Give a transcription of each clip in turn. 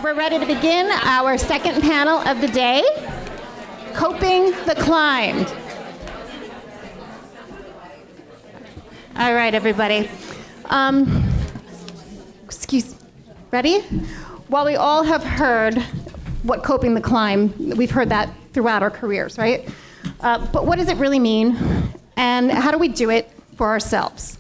We're ready to begin our second panel of the day, Coping the Climb. All right, everybody. Ready? While we all have heard what coping the climb, we've heard that throughout our careers, right? But what does it really mean? And how do we do it for ourselves?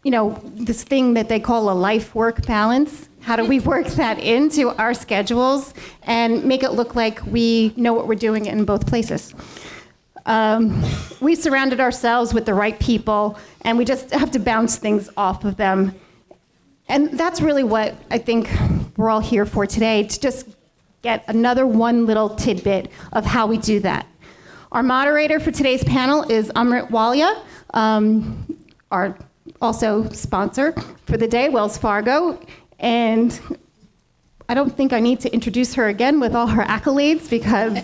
You know, this thing that they call a life-work balance, how do we work that into our schedules and make it look like we know what we're doing in both places? We surrounded ourselves with the right people, and we just have to bounce things off of them. And that's really what I think we're all here for today, to just get another one little tidbit of how we do that. Our moderator for today's panel is Amrit Walia, our also sponsor for the day, Wells Fargo. And I don't think I need to introduce her again with all her accolades, because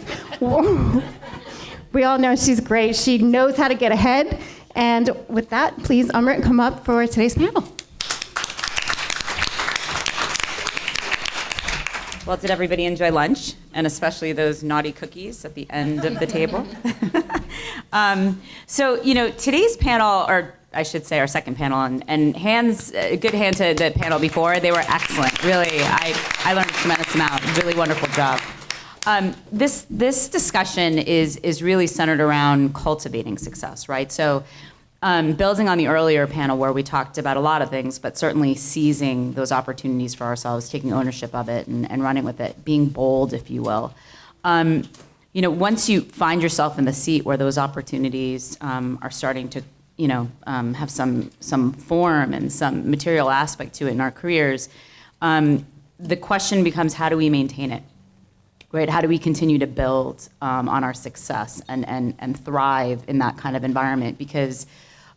we all know she's great. She knows how to get ahead. And with that, please, Amrit, come up for today's panel. Well, did everybody enjoy lunch? And especially those naughty cookies at the end of the table? So, you know, today's panel, or I should say our second panel, and hands, a good hand to the panel before, they were excellent. Really, I learned a tremendous amount. Really wonderful job. This discussion is really centered around cultivating success, right? So building on the earlier panel where we talked about a lot of things, but certainly seizing those opportunities for ourselves, taking ownership of it and running with it, being bold, if you will. You know, once you find yourself in the seat where those opportunities are starting to, you know, have some form and some material aspect to it in our careers, the question becomes, how do we maintain it? Right? How do we continue to build on our success and thrive in that kind of environment? Because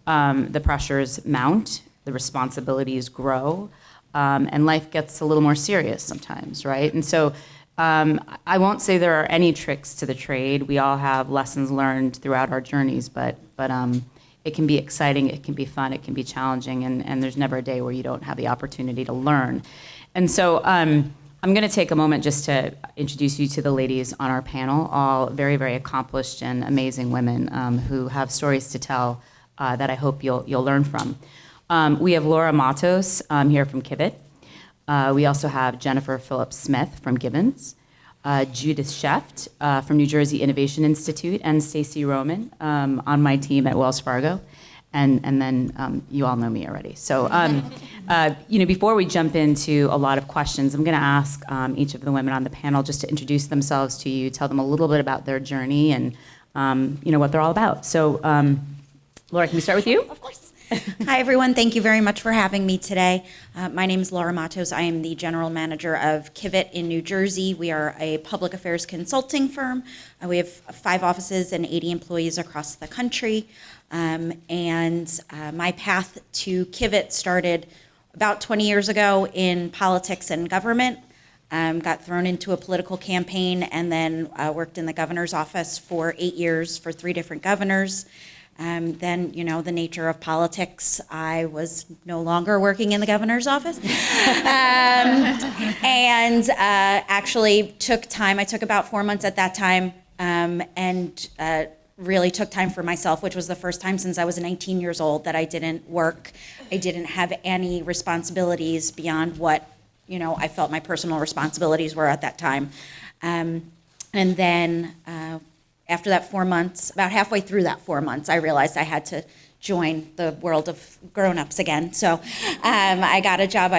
the pressures mount, the responsibilities grow, and life gets a little more serious sometimes, right? And so I won't say there are any tricks to the trade. We all have lessons learned throughout our journeys, but it can be exciting, it can be fun, it can be challenging, and there's never a day where you don't have the opportunity to learn. And so I'm going to take a moment just to introduce you to the ladies on our panel, all very, very accomplished and amazing women who have stories to tell that I hope you'll learn from. We have Laura Matos here from Kivvit. We also have Jennifer Phillips Smith from Gibbons, Judith Sheft from New Jersey Innovation Institute, and Stacey Roman on my team at Wells Fargo. And then you all know me already. So, you know, before we jump into a lot of questions, I'm going to ask each of the women on the panel just to introduce themselves to you, tell them a little bit about their journey and, you know, what they're all about. So, Laura, can we start with you? Of course. Hi, everyone. Thank you very much for having me today. My name is Laura Matos. I am the general manager of Kivvit in New Jersey. We are a public affairs consulting firm. We have 5 offices and 80 employees across the country. And my path to Kivvit started about 20 years ago in politics and government. Got thrown into a political campaign and then worked in the governor's office for 8 years for 3 different governors. Then, you know, the nature of politics, I was no longer working in the governor's office. And actually took time. I took about 4 months at that time and really took time for myself, which was the first time since I was 19 years old that I didn't work. I didn't have any responsibilities beyond what, you know, I felt my personal responsibilities were at that time. And then after that 4 months, about halfway through that 4 months, I realized I had to join the world of grown-ups again. So I got a job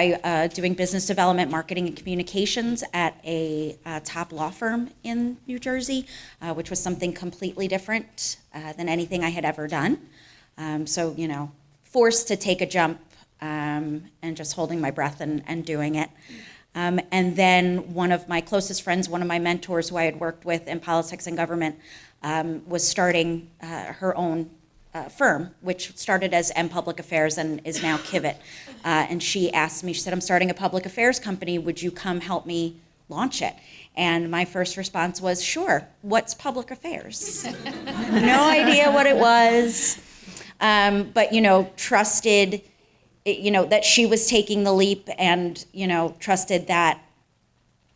doing business development, marketing, and communications at a top law firm in New Jersey, which was something completely different than anything I had ever done. So, you know, forced to take a jump and just holding my breath and doing it. And then one of my closest friends, one of my mentors who I had worked with in politics and government, was starting her own firm, which started as M Public Affairs and is now Kivvit. And she asked me, she said, I'm starting a public affairs company. Would you come help me launch it? And my first response was, sure. What's public affairs? No idea what it was. But, you know, trusted, you know, that she was taking the leap and, you know, trusted that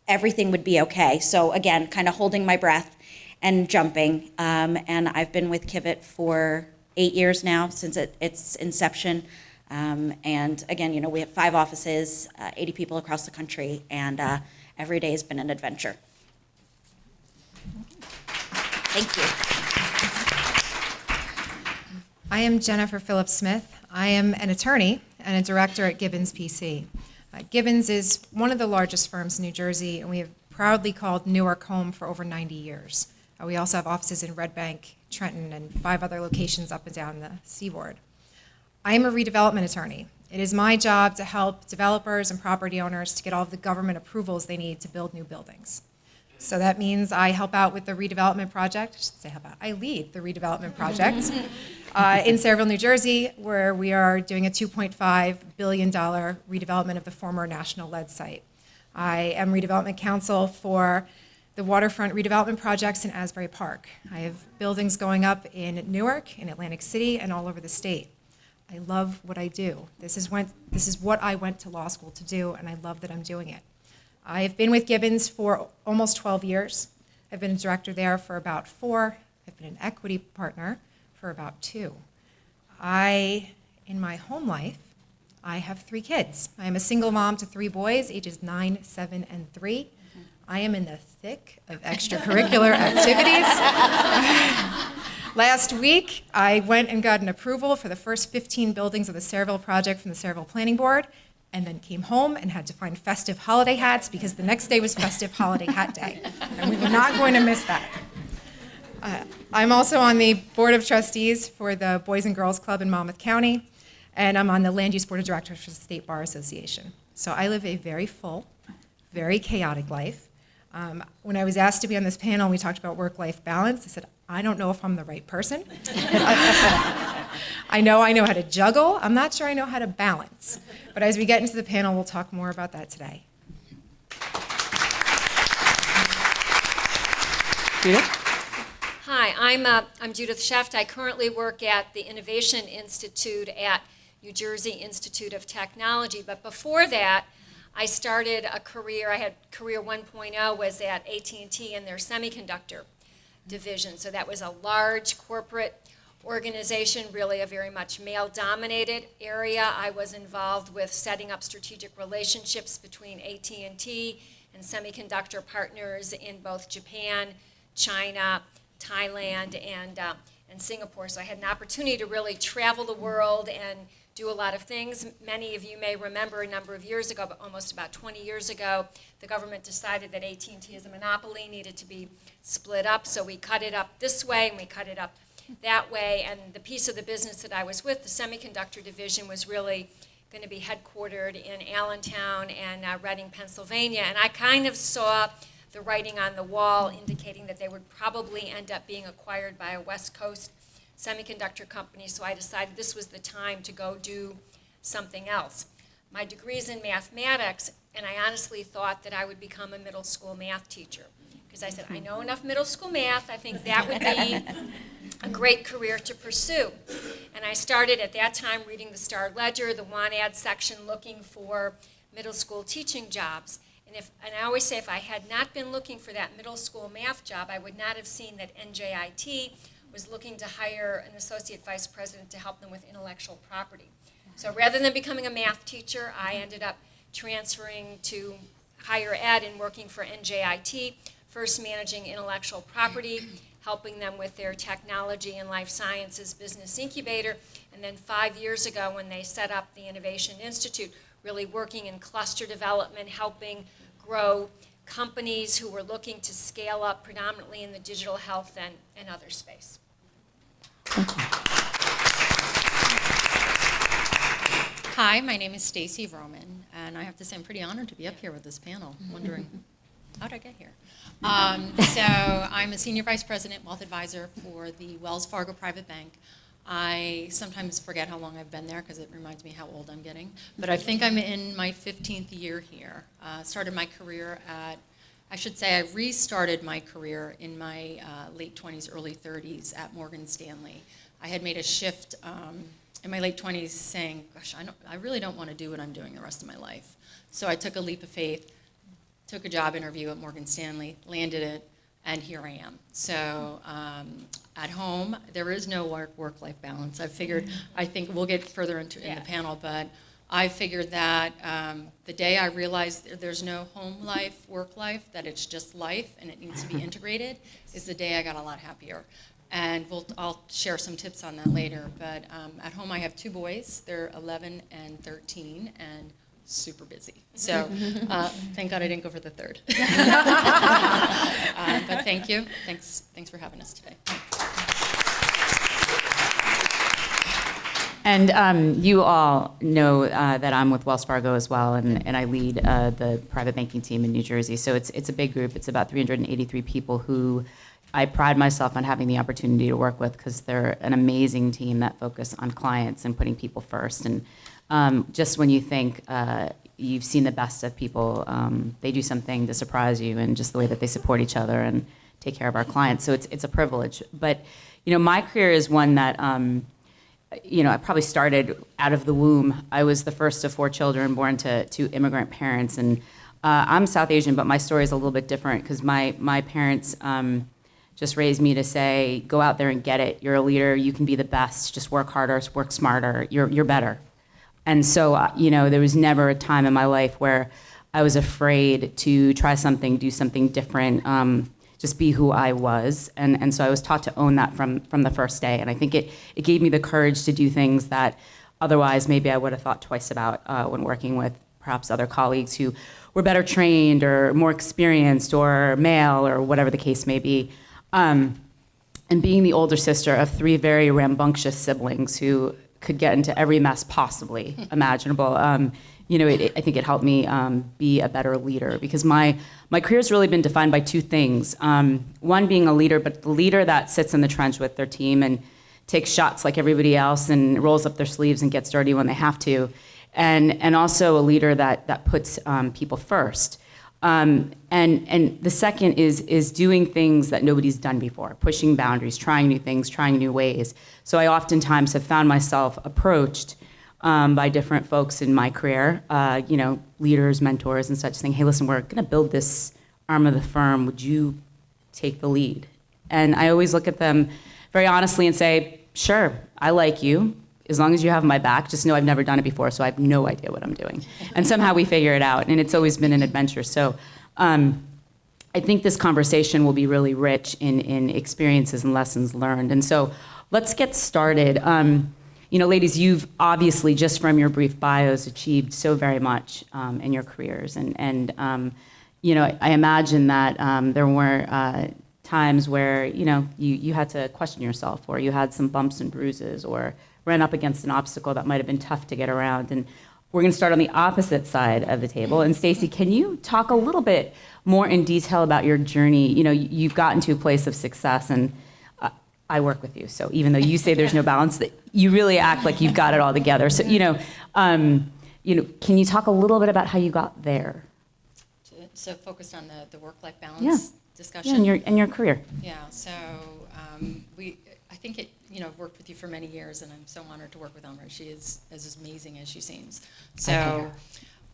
everything would be okay. So again, kind of holding my breath and jumping. And I've been with Kivvit for 8 years now, since its inception. And again, we have 5 offices, 80 people across the country, and every day has been an adventure. Thank you. I am Jennifer Phillips Smith. I am an attorney and a director at Gibbons PC. Gibbons is one of the largest firms in New Jersey, and we have proudly called Newark home for over 90 years. We also have offices in Red Bank, Trenton, and 5 other locations up and down the seaboard. I am a redevelopment attorney. It is my job to help developers and property owners to get all of the government approvals they need to build new buildings. So that means I help out with the redevelopment project. I should say help out. I lead the redevelopment project in Sayreville, New Jersey, where we are doing a $2.5 billion redevelopment of the former National Lead site. I am redevelopment counsel for the waterfront redevelopment projects in Asbury Park. I have buildings going up in Newark, in Atlantic City, and all over the state. I love what I do. This is what I went to law school to do, and I love that I'm doing it. I've been with Gibbons for almost 12 years. I've been a director there for about 4. I've been an equity partner for about 2. In my home life, I have 3 kids. I am a single mom to 3 boys, ages 9, 7, and 3. I am in the thick of extracurricular activities. Last week, I went and got an approval for the first 15 buildings of the Sayreville project from the Sayreville Planning Board, and then came home and had to find festive holiday hats because the next day was festive holiday hat day, and we were not going to miss that. I'm also on the Board of Trustees for the Boys and Girls Club in Monmouth County, and I'm on the Land Use Board of Directors for the State Bar Association. So I live a very full, very chaotic life. When I was asked to be on this panel, we talked about work-life balance. I said, I don't know if I'm the right person. I know how to juggle. I'm not sure I know how to balance. But as we get into the panel, we'll talk more about that today. Judith? Hi, I'm Judith Sheft. I currently work at the Innovation Institute at New Jersey Institute of Technology. But before that, I started a career. I had career 1.0 was at AT&T in their semiconductor division. So that was a large corporate organization, really a very much male-dominated area. I was involved with setting up strategic relationships between AT&T and semiconductor partners in both Japan, China, Thailand, and Singapore. So I had an opportunity to really travel the world and do a lot of things. Many of you may remember a number of years ago, but almost about 20 years ago, the government decided that AT&T as a monopoly needed to be split up. So we cut it up this way and we cut it up that way. And the piece of the business that I was with, the semiconductor division, was really going to be headquartered in Allentown and Reading, Pennsylvania. And I kind of saw the writing on the wall indicating that they would probably end up being acquired by a West Coast semiconductor company, so I decided this was the time to go do something else. My degree's in mathematics, and I honestly thought that I would become a middle school math teacher, because I said, I know enough middle school math, I think that would be a great career to pursue. And I started at that time reading the Star Ledger, the want ad section, looking for middle school teaching jobs. And I always say, if I had not been looking for that middle school math job, I would not have seen that NJIT was looking to hire an associate vice president to help them with intellectual property. So rather than becoming a math teacher, I ended up transferring to higher ed and working for NJIT, first managing intellectual property, helping them with their technology and life sciences business incubator, and then 5 years ago when they set up the Innovation Institute, really working in cluster development, helping grow companies who were looking to scale up predominantly in the digital health and other space. Hi, my name is Stacey Roman, and I have to say I'm pretty honored to be up here with this panel. I'm wondering, how did I get here? So I'm a Senior Vice President, Wealth Advisor for the Wells Fargo Private Bank. I sometimes forget how long I've been there because it reminds me how old I'm getting, but I think I'm in my 15th year here. Started my career I restarted my career in my late 20s, early 30s at Morgan Stanley. I had made a shift in my late 20s saying, gosh, I really don't want to do what I'm doing the rest of my life. So I took a leap of faith, took a job interview at Morgan Stanley, landed it, and here I am. So at home, there is no work-life balance. I think we'll get further into in the panel, but I figured that the day I realized there's no home life, work life, that it's just life and it needs to be integrated, is the day I got a lot happier. And I'll share some tips on that later. But at home I have 2 boys. They're 11 and 13 and super busy. So thank God I didn't go for the 3rd. But thank you. Thanks for having us today. And you all know that I'm with Wells Fargo as well, and I lead the private banking team in New Jersey. So it's a big group. It's about 383 people who I pride myself on having the opportunity to work with, because they're an amazing team that focus on clients and putting people first. And just when you think you've seen the best of people, they do something to surprise you, and just the way that they support each other and take care of our clients. So it's a privilege. But my career is one that I probably started out of the womb. I was the first of 4 children born to immigrant parents, and I'm South Asian, but my story is a little bit different, because my parents just raised me to say, go out there and get it. You're a leader. You can be the best. Just work harder, work smarter. You're better. And so, there was never a time in my life where I was afraid to try something, do something different, just be who I was. And so I was taught to own that from the first day. And I think it gave me the courage to do things that otherwise maybe I would have thought twice about when working with perhaps other colleagues who were better trained or more experienced or male or whatever the case may be. And being the older sister of 3 very rambunctious siblings who could get into every mess possibly imaginable, I think it helped me be a better leader, because my career's really been defined by 2 things. One being a leader, but the leader that sits in the trench with their team and takes shots like everybody else and rolls up their sleeves and gets dirty when they have to, and also a leader that puts people first. And the second is doing things that nobody's done before, pushing boundaries, trying new things, trying new ways. So I oftentimes have found myself approached by different folks in my career, leaders, mentors, and such, saying, hey, listen, we're going to build this arm of the firm. Would you take the lead? And I always look at them very honestly and say, sure, I like you. As long as you have my back, just know I've never done it before, so I have no idea what I'm doing. And somehow we figure it out, and it's always been an adventure. So I think this conversation will be really rich in experiences and lessons learned. And so let's get started. Ladies, you've obviously, just from your brief bios, achieved so very much in your careers. And I imagine that there were times where, you had to question yourself, or you had some bumps and bruises, or ran up against an obstacle that might have been tough to get around. And we're going to start on the opposite side of the table. And Stacey, can you talk a little bit more in detail about your journey? You've gotten to a place of success, and I work with you. So even though you say there's no balance, you really act like you've got it all together. So, can you talk a little bit about how you got there? So focused on the work-life balance discussion? Yeah, in your career. Yeah, so I think I've worked with you for many years, and I'm so honored to work with Amrit. She is as amazing as she seems. So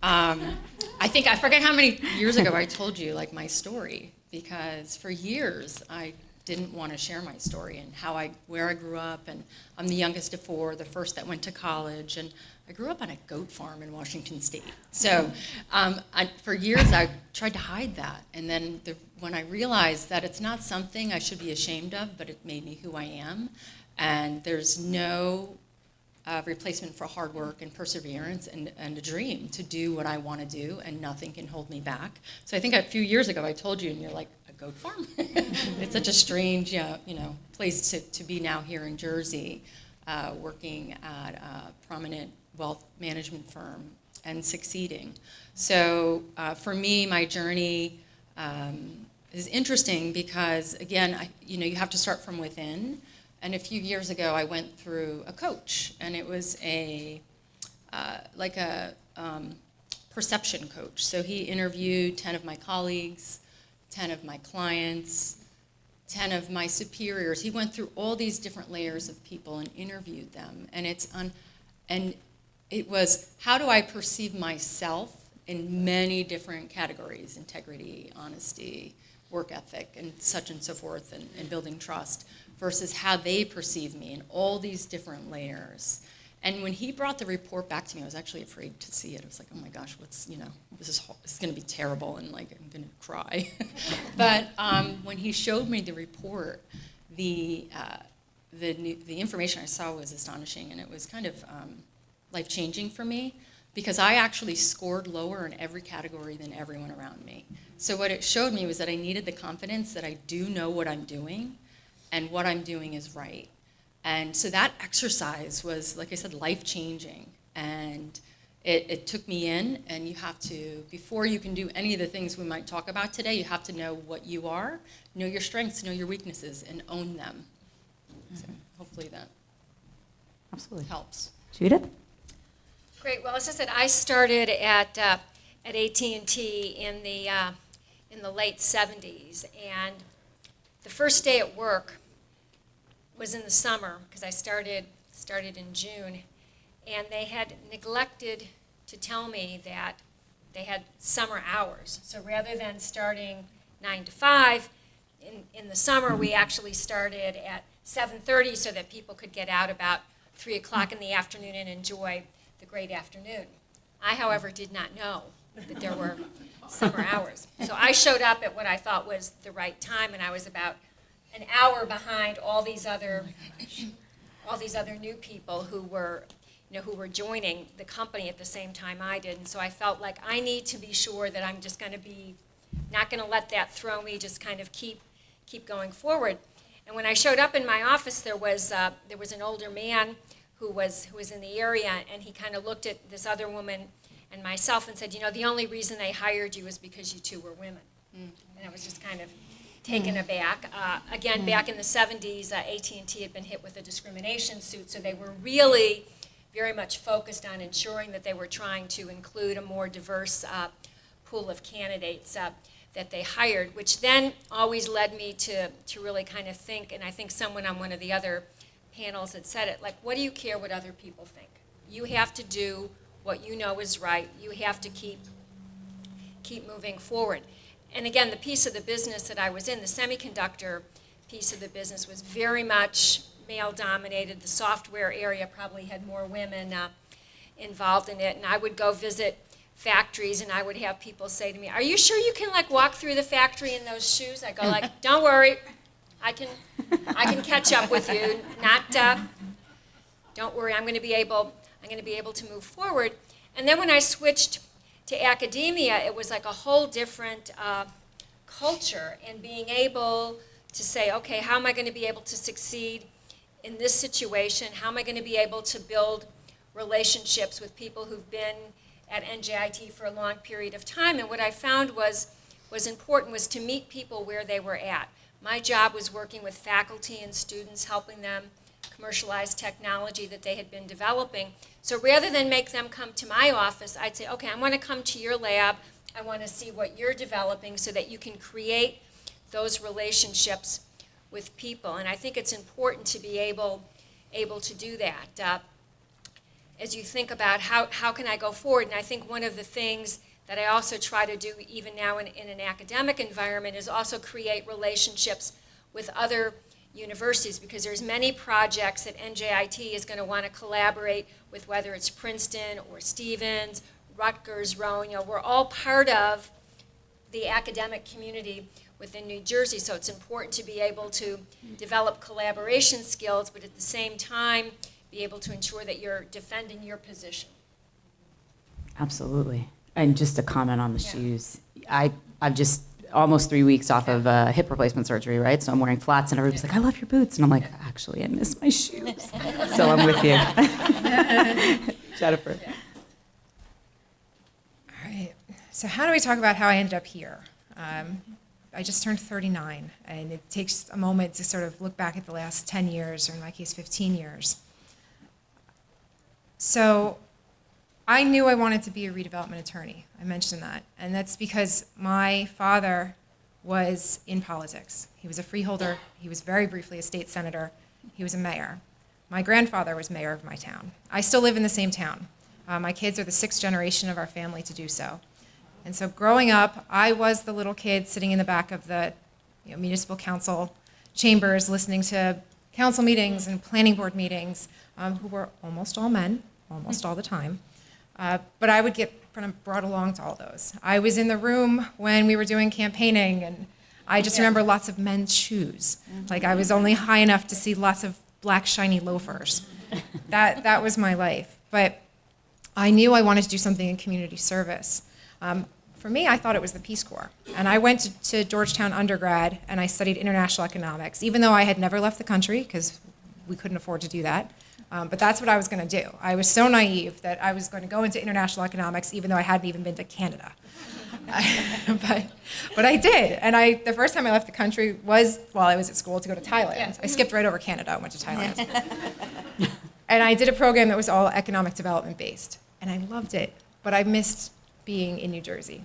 I think, I forget how many years ago I told you my story, because for years I didn't want to share my story and where I grew up, and I'm the youngest of 4, the first that went to college, and I grew up on a goat farm in Washington State. So for years I tried to hide that, and then when I realized that it's not something I should be ashamed of, but it made me who I am, and there's no replacement for hard work and perseverance and a dream to do what I want to do, and nothing can hold me back. So I think a few years ago I told you, and you're like, a goat farm? It's such a strange place to be now here in Jersey, working at a prominent wealth management firm and succeeding. So for me, my journey is interesting because, again, you have to start from within. And a few years ago, I went through a coach, and it was a perception coach. So he interviewed 10 of my colleagues, 10 of my clients, 10 of my superiors. He went through all these different layers of people and interviewed them. And it was, how do I perceive myself in many different categories: integrity, honesty, work ethic, and so forth, and building trust, versus how they perceive me in all these different layers. And when he brought the report back to me, I was actually afraid to see it. I was like, oh my gosh, this is going to be terrible, and like, I'm going to cry. But when he showed me the report, the information I saw was astonishing, and it was kind of life-changing for me, because I actually scored lower in every category than everyone around me. So what it showed me was that I needed the confidence that I do know what I'm doing, and what I'm doing is right. And so that exercise was, like I said, life-changing. And it took me in, and you have to, before you can do any of the things we might talk about today, you have to know what you are, know your strengths, know your weaknesses, and own them. So hopefully that Absolutely. helps. Judith? Great. Well, as I said, I started at AT&T in the late 70s, and the first day at work was in the summer, because I started in June, and they had neglected to tell me that they had summer hours. So rather than starting 9 to 5, in the summer we actually started at 7:30 so that people could get out about 3 o'clock in the afternoon and enjoy the great afternoon. I, however, did not know that there were summer hours. So I showed up at what I thought was the right time, and I was about an hour behind all these other new people who were joining the company at the same time I did. And so I felt like I need to be sure that I'm just going to be not going to let that throw me, just kind of keep going forward. And when I showed up in my office, there was an older man who was in the area, and he kind of looked at this other woman and myself and said, the only reason they hired you is because you two were women. And I was just kind of taken aback. Again, back in the 70s, AT&T had been hit with a discrimination suit, so they were really very much focused on ensuring that they were trying to include a more diverse pool of candidates that they hired, which then always led me to really kind of think, and I think someone on one of the other panels had said it, like, what do you care what other people think? You have to do what you know is right. You have to keep moving forward. And again, the piece of the business that I was in, the semiconductor piece of the business, was very much male-dominated. The software area probably had more women involved in it. And I would go visit factories, and I would have people say to me, "Are you sure you can walk through the factory in those shoes?" I go "Don't worry, I can catch up with you. Don't worry, I'm going to be able to move forward." And then when I switched to academia, it was like a whole different culture, and being able to say, okay, how am I going to be able to succeed in this situation? How am I going to be able to build relationships with people who've been at NJIT for a long period of time? And what I found was important was to meet people where they were at. My job was working with faculty and students, helping them commercialize technology that they had been developing. So rather than make them come to my office, I'd say, okay, I want to come to your lab. I want to see what you're developing so that you can create those relationships with people. And I think it's important to be able to do that. As you think about how can I go forward, and I think one of the things that I also try to do even now in an academic environment is also create relationships with other universities, because there's many projects that NJIT is going to want to collaborate with, whether it's Princeton or Stevens, Rutgers, Rowan. We're all part of the academic community within New Jersey, so it's important to be able to develop collaboration skills, but at the same time be able to ensure that you're defending your position. Absolutely. And just to comment on the shoes, I've just almost 3 weeks off of hip replacement surgery, right? So I'm wearing flats, and everybody's like, "I love your boots," and I'm like, "Actually, I miss my shoes." So I'm with you, Jennifer. All right. So how do we talk about how I ended up here? I just turned 39, and it takes a moment to sort of look back at the last 10 years, or in my case, 15 years. So I knew I wanted to be a redevelopment attorney. I mentioned that. And that's because my father was in politics. He was a freeholder. He was very briefly a state senator. He was a mayor. My grandfather was mayor of my town. I still live in the same town. My kids are the 6th generation of our family to do so. And so growing up, I was the little kid sitting in the back of the municipal council chambers listening to council meetings and planning board meetings, who were almost all men, almost all the time. But I would get kind of brought along to all those. I was in the room when we were doing campaigning, and I just remember lots of men's shoes. Like I was only high enough to see lots of black shiny loafers. That was my life. But I knew I wanted to do something in community service. For me, I thought it was the Peace Corps. And I went to Georgetown undergrad, and I studied international economics, even though I had never left the country, because we couldn't afford to do that. But that's what I was going to do. I was so naive that I was going to go into international economics, even though I hadn't even been to Canada. But I did. And the first time I left the country was while I was at school to go to Thailand. I skipped right over Canada and went to Thailand. And I did a program that was all economic development based. And I loved it. But I missed being in New Jersey.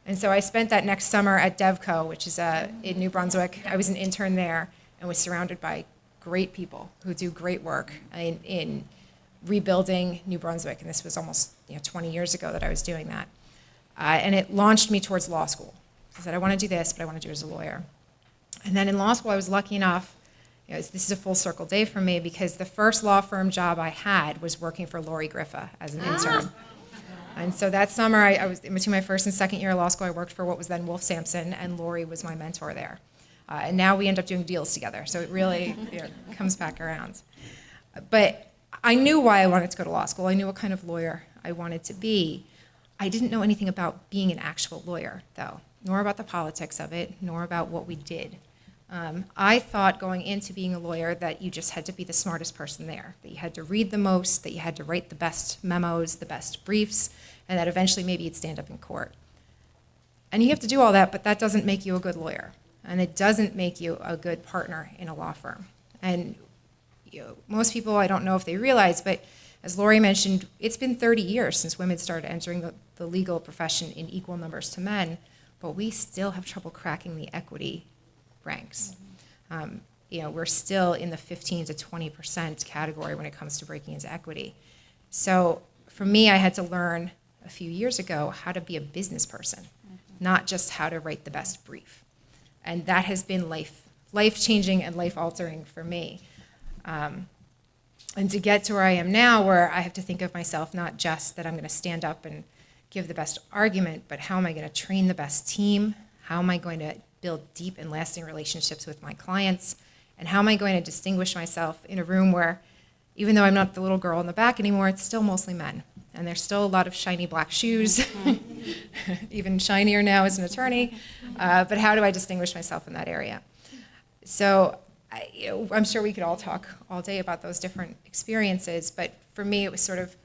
And so I spent that next summer at DevCo, which is in New Brunswick. I was an intern there and was surrounded by great people who do great work in rebuilding New Brunswick. And this was almost 20 years ago that I was doing that. And it launched me towards law school. I said, I want to do this, but I want to do it as a lawyer. And then in law school, I was lucky enough, this is a full circle day for me, because the first law firm job I had was working for Lori Griffa as an intern. And so that summer, I was in between my first and second year of law school, I worked for what was then Wolf Sampson, and Lori was my mentor there. And now we end up doing deals together, so it really comes back around. But I knew why I wanted to go to law school. I knew what kind of lawyer I wanted to be. I didn't know anything about being an actual lawyer, though, nor about the politics of it, nor about what we did. I thought going into being a lawyer that you just had to be the smartest person there, that you had to read the most, that you had to write the best memos, the best briefs, and that eventually maybe you'd stand up in court. And you have to do all that, but that doesn't make you a good lawyer, and it doesn't make you a good partner in a law firm. And most people, I don't know if they realize, but as Lori mentioned, it's been 30 years since women started entering the legal profession in equal numbers to men, but we still have trouble cracking the equity ranks. We're still in the 15 to 20% category when it comes to breaking into equity. So for me, I had to learn a few years ago how to be a business person, not just how to write the best brief. And that has been life-changing and life-altering for me. And to get to where I am now, where I have to think of myself not just that I'm going to stand up and give the best argument, but how am I going to train the best team? How am I going to build deep and lasting relationships with my clients? And how am I going to distinguish myself in a room where, even though I'm not the little girl in the back anymore, it's still mostly men. And there's still a lot of shiny black shoes, even shinier now as an attorney. But how do I distinguish myself in that area? So I'm sure we could all talk all day about those different experiences, but for me it was sort of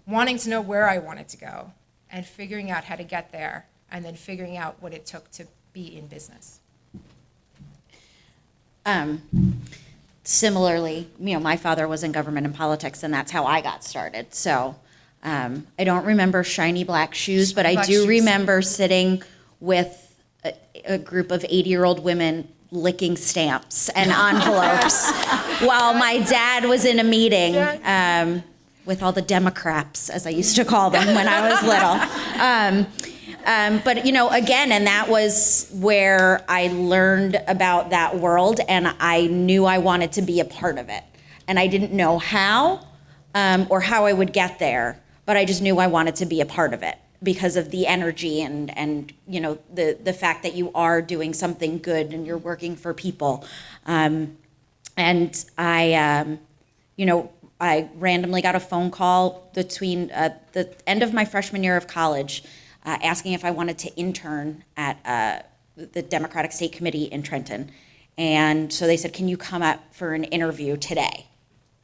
wanting to know where I wanted to go and figuring out how to get there, and then figuring out what it took to be in business. Similarly, my father was in government and politics, and that's how I got started. So I don't remember shiny black shoes, but I do remember sitting with a group of 80-year-old women licking stamps and envelopes while my dad was in a meeting with all the Democrats, as I used to call them when I was little. But again, and that was where I learned about that world, and I knew I wanted to be a part of it. And I didn't know how or how I would get there, but I just knew I wanted to be a part of it, because of the energy and the fact that you are doing something good and you're working for people. And I randomly got a phone call between the end of my freshman year of college asking if I wanted to intern at the Democratic State Committee in Trenton. And so they said, can you come up for an interview today?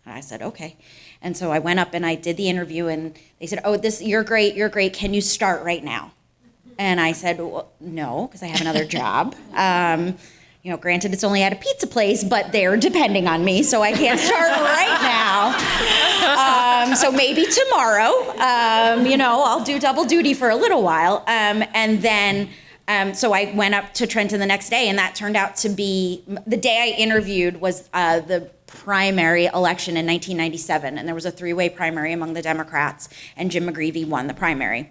And I said, okay. And so I went up and I did the interview, and they said, you're great, can you start right now? And I said, well, no, because I have another job. Granted, it's only at a pizza place, but they're depending on me, so I can't start right now. So maybe tomorrow, I'll do double duty for a little while. And then, so I went up to Trenton the next day, and that turned out to be, the day I interviewed was the primary election in 1997, and there was a three-way primary among the Democrats, and Jim McGreevey won the primary.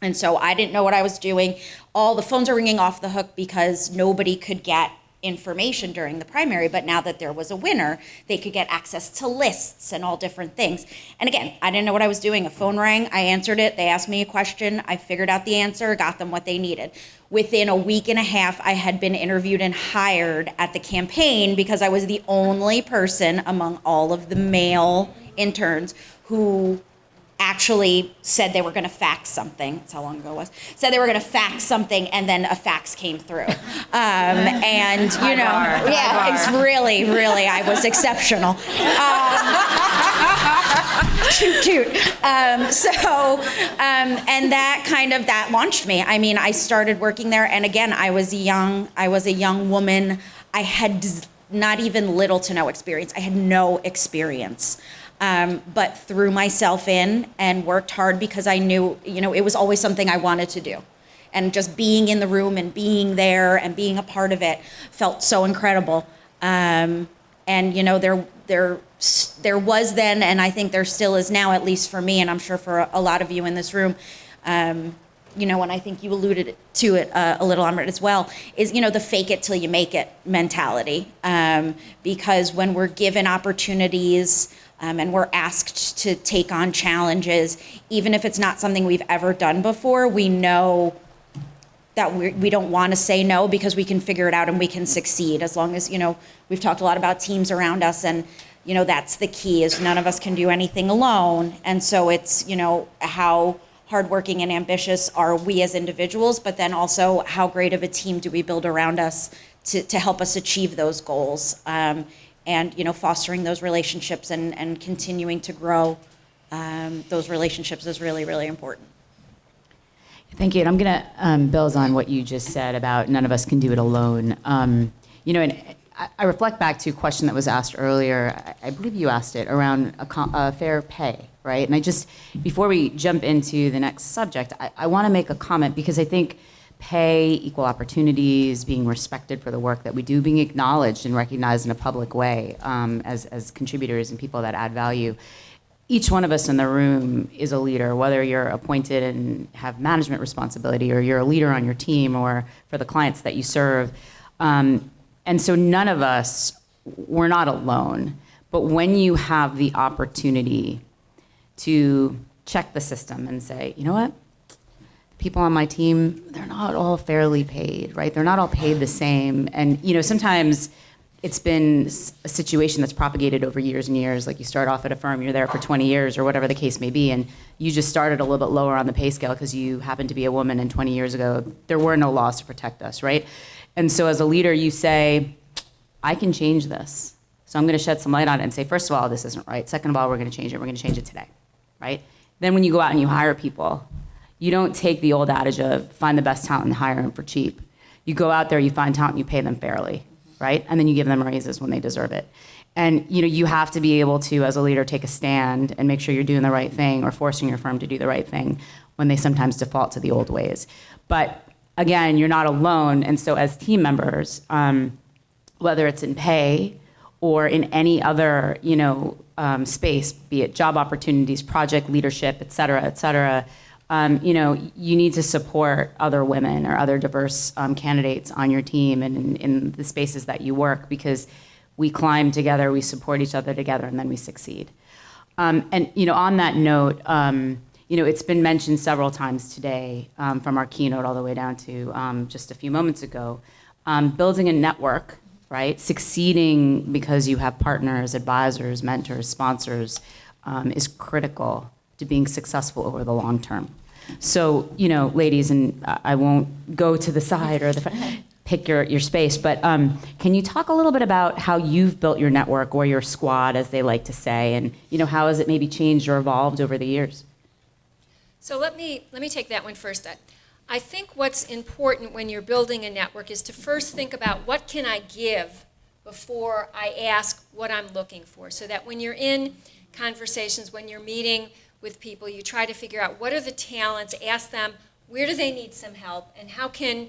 And so I didn't know what I was doing. All the phones are ringing off the hook because nobody could get information during the primary, but now that there was a winner, they could get access to lists and all different things. And again, I didn't know what I was doing. A phone rang, I answered it, they asked me a question, I figured out the answer, got them what they needed. Within a week and a half, I had been interviewed and hired at the campaign because I was the only person among all of the male interns who actually said they were going to fax something. That's how long ago it was. Said they were going to fax something, and then a fax came through. And you know, yeah, it's really, I was exceptional. Toot. And that launched me. I mean, I started working there, and again, I was a young woman. I had not even little to no experience. I had no experience. But threw myself in and worked hard because I knew, it was always something I wanted to do. And just being in the room and being there and being a part of it felt so incredible. And, there was then, and I think there still is now, at least for me, and I'm sure for a lot of you in this room, and I think you alluded to it a little, Amrit, as well, is, the fake it till you make it mentality. Because when we're given opportunities, and we're asked to take on challenges, even if it's not something we've ever done before, we know that we don't want to say no because we can figure it out and we can succeed, as long as, we've talked a lot about teams around us, and, that's the key, is none of us can do anything alone. And so it's, how hardworking and ambitious are we as individuals, but then also how great of a team do we build around us to help us achieve those goals. And fostering those relationships and continuing to grow those relationships is really, really important. Thank you. And I'm going to build on what you just said about none of us can do it alone. And I reflect back to a question that was asked earlier. I believe you asked it around fair pay, right? And before we jump into the next subject, I want to make a comment, because I think pay, equal opportunities, being respected for the work that we do, being acknowledged and recognized in a public way as contributors and people that add value. Each one of us in the room is a leader, whether you're appointed and have management responsibility, or you're a leader on your team, or for the clients that you serve. And so none of us, we're not alone. But when you have the opportunity to check the system and say, you know what? People on my team, they're not all fairly paid, right? They're not all paid the same. And, sometimes it's been a situation that's propagated over years and years. Like, you start off at a firm, you're there for 20 years or whatever the case may be, and you just started a little bit lower on the pay scale because you happen to be a woman, and 20 years ago, there were no laws to protect us, right? And so as a leader, you say, I can change this. So I'm going to shed some light on it and say, first of all, this isn't right. Second of all, we're going to change it. We're going to change it today, right? Then when you go out and you hire people, you don't take the old adage of find the best talent and hire them for cheap. You go out there, you find talent, you pay them fairly, right? And then you give them raises when they deserve it. And you have to be able to, as a leader, take a stand and make sure you're doing the right thing, or forcing your firm to do the right thing when they sometimes default to the old ways. But again, you're not alone. And so as team members, whether it's in pay or in any other space, be it job opportunities, project leadership, et cetera, you need to support other women or other diverse candidates on your team and in the spaces that you work, because we climb together, we support each other together, and then we succeed. And on that note, it's been mentioned several times today, from our keynote all the way down to just a few moments ago, building a network, right? Succeeding because you have partners, advisors, mentors, sponsors, is critical to being successful over the long term. So, ladies, and I won't go to the side or the front, pick your space, but can you talk a little bit about how you've built your network, or your squad, as they like to say, and how has it maybe changed or evolved over the years? So let me take that one first. I think what's important when you're building a network is to first think about, what can I give before I ask what I'm looking for, so that when you're in conversations, when you're meeting with people, you try to figure out what are the talents, ask them where do they need some help, and how can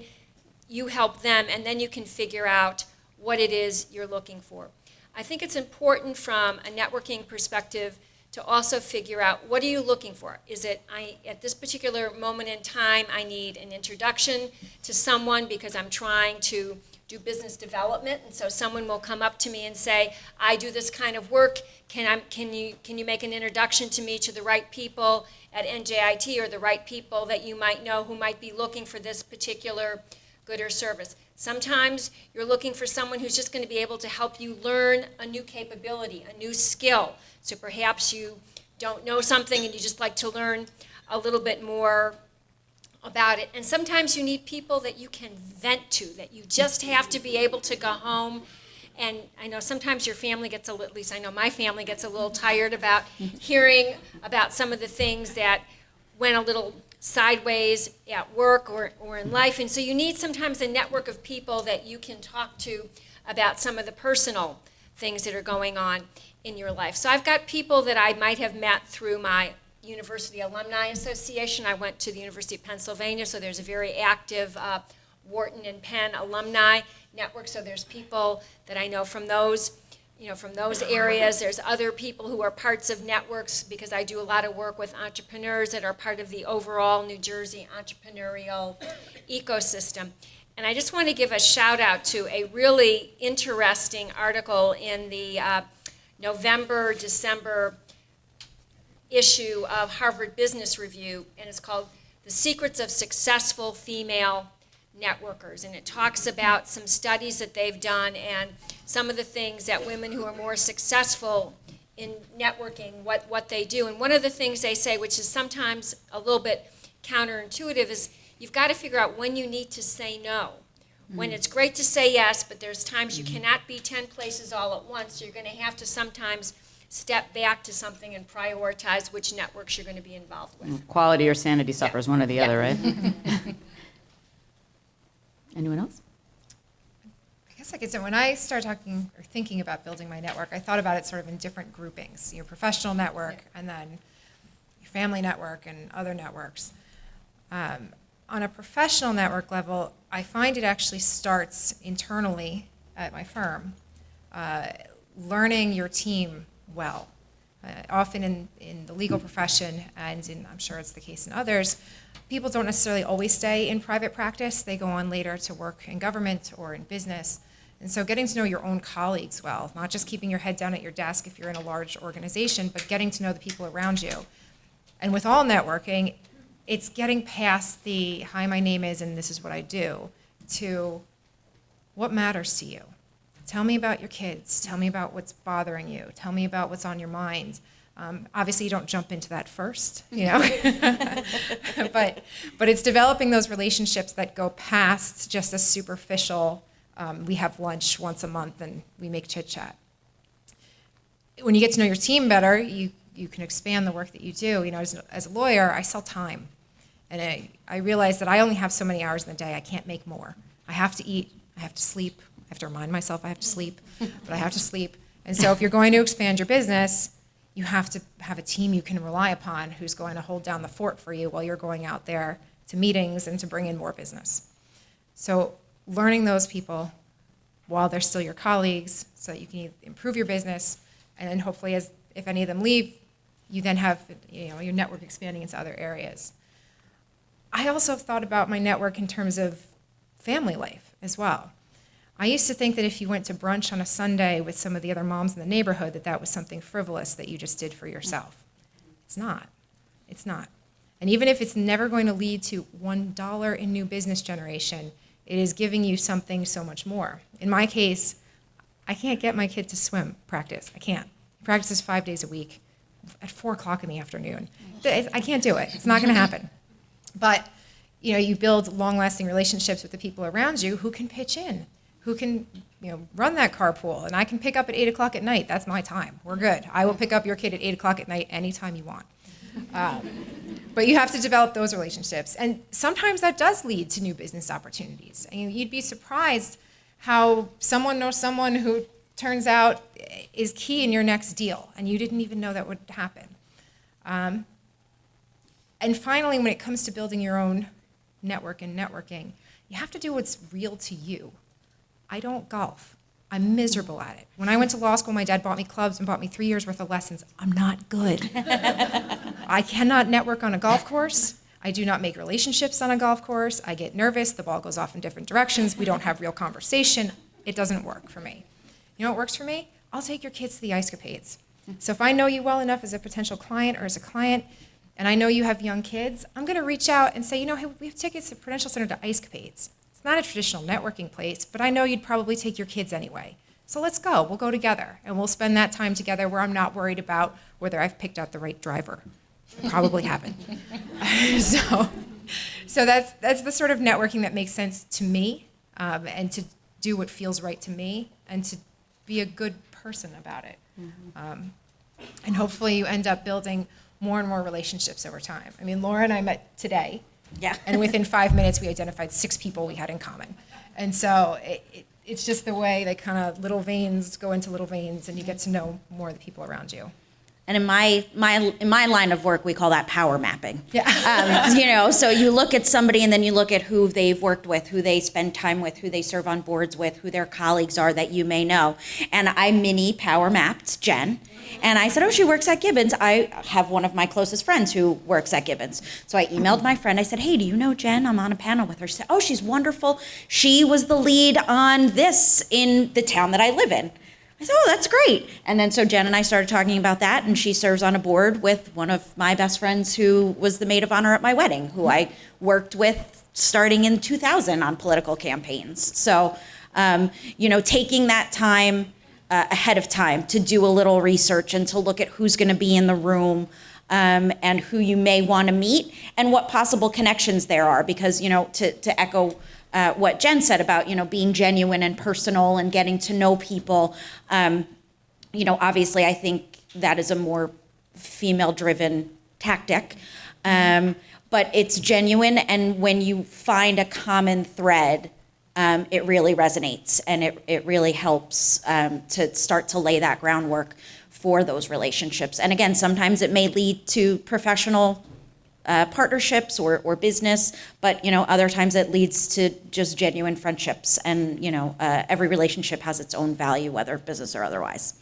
you help them, and then you can figure out what it is you're looking for. I think it's important from a networking perspective to also figure out, what are you looking for? Is it, at this particular moment in time, I need an introduction to someone because I'm trying to do business development, and so someone will come up to me and say, I do this kind of work, can you make an introduction to me to the right people at NJIT, or the right people that you might know who might be looking for this particular good or service. Sometimes you're looking for someone who's just going to be able to help you learn a new capability, a new skill. So perhaps you don't know something and you just like to learn a little bit more about it. And sometimes you need people that you can vent to, that you just have to be able to go home. And I know sometimes your family gets at least I know my family gets a little tired about hearing about some of the things that went a little sideways at work or in life. And so you need sometimes a network of people that you can talk to about some of the personal things that are going on in your life. So I've got people that I might have met through my University Alumni Association. I went to the University of Pennsylvania, so there's a very active Wharton and Penn alumni network. So there's people that I know from those areas. There's other people who are parts of networks, because I do a lot of work with entrepreneurs that are part of the overall New Jersey entrepreneurial ecosystem. And I just want to give a shout out to a really interesting article in the November-December issue of Harvard Business Review, and it's called The Secrets of Successful Female Networkers. And it talks about some studies that they've done and some of the things that women who are more successful in networking, what they do. And one of the things they say, which is sometimes a little bit counterintuitive, is you've got to figure out when you need to say no. When it's great to say yes, but there's times you cannot be 10 places all at once. You're going to have to sometimes step back to something and prioritize which networks you're going to be involved with. Quality or sanity suffers, one or the other, right? Anyone else? I guess I could say, when I started talking or thinking about building my network, I thought about it sort of in different groupings. Your professional network, and then your family network and other networks. On a professional network level, I find it actually starts internally at my firm, learning your team well. Often in the legal profession, and I'm sure it's the case in others, people don't necessarily always stay in private practice. They go on later to work in government or in business. And so getting to know your own colleagues well, not just keeping your head down at your desk if you're in a large organization, but getting to know the people around you. And with all networking, it's getting past the, hi, my name is, and this is what I do, to what matters to you. Tell me about your kids. Tell me about what's bothering you. Tell me about what's on your mind. Obviously, you don't jump into that first, but it's developing those relationships that go past just a superficial, we have lunch once a month and we make chit-chat. When you get to know your team better, you can expand the work that you do. As a lawyer, I sell time. And I realize that I only have so many hours in the day. I can't make more. I have to eat. I have to sleep. I have to remind myself I have to sleep, but I have to sleep. And so if you're going to expand your business, you have to have a team you can rely upon who's going to hold down the fort for you while you're going out there to meetings and to bring in more business. So learning those people while they're still your colleagues so that you can improve your business, and then hopefully if any of them leave, you then have your network expanding into other areas. I also thought about my network in terms of family life as well. I used to think that if you went to brunch on a Sunday with some of the other moms in the neighborhood, that was something frivolous that you just did for yourself. It's not. It's not. And even if it's never going to lead to $1 in new business generation, it is giving you something so much more. In my case, I can't get my kid to swim practice. I can't. He practices 5 days a week at 4 o'clock in the afternoon. I can't do it. It's not going to happen. But you build long-lasting relationships with the people around you who can pitch in, who can run that carpool, and I can pick up at 8 o'clock at night. That's my time. We're good. I will pick up your kid at 8 o'clock at night anytime you want. But you have to develop those relationships, and sometimes that does lead to new business opportunities. And you'd be surprised how someone knows someone who turns out is key in your next deal, and you didn't even know that would happen. And finally, when it comes to building your own network and networking, you have to do what's real to you. I don't golf. I'm miserable at it. When I went to law school, my dad bought me clubs and bought me 3 years worth of lessons. I'm not good. I cannot network on a golf course. I do not make relationships on a golf course. I get nervous. The ball goes off in different directions. We don't have real conversation. It doesn't work for me. You know what works for me? I'll take your kids to the Ice Capades. So if I know you well enough as a potential client or as a client, and I know you have young kids, I'm going to reach out and say, hey, we have tickets to Prudential Center to Ice Capades. It's not a traditional networking place, but I know you'd probably take your kids anyway. So let's go. We'll go together, and we'll spend that time together where I'm not worried about whether I've picked out the right driver. Probably haven't. So that's the sort of networking that makes sense to me, and to do what feels right to me, and to be a good person about it. And hopefully you end up building more and more relationships over time. I mean, Laura and I met today. Yeah. And within 5 minutes, we identified 6 people we had in common. And so it's just the way that kind of little veins go into little veins, and you get to know more of the people around you. And in my line of work, we call that power mapping. Yeah. So you look at somebody and then you look at who they've worked with, who they spend time with, who they serve on boards with, who their colleagues are that you may know. And I mini power mapped Jen. And I said, oh, she works at Gibbons. I have one of my closest friends who works at Gibbons. So I emailed my friend. I said, hey, do you know Jen? I'm on a panel with her. She said, oh, she's wonderful. She was the lead on this in the town that I live in. I said, oh, that's great. And then so Jen and I started talking about that, and she serves on a board with one of my best friends who was the maid of honor at my wedding, who I worked with starting in 2000 on political campaigns. So, taking that time ahead of time to do a little research and to look at who's going to be in the room, and who you may want to meet and what possible connections there are. Because, to echo what Jen said about, being genuine and personal and getting to know people, obviously I think that is a more female-driven tactic, but it's genuine, and when you find a common thread, it really resonates, and it really helps to start to lay that groundwork for those relationships. And again, sometimes it may lead to professional partnerships or business, but other times it leads to just genuine friendships. And every relationship has its own value, whether business or otherwise.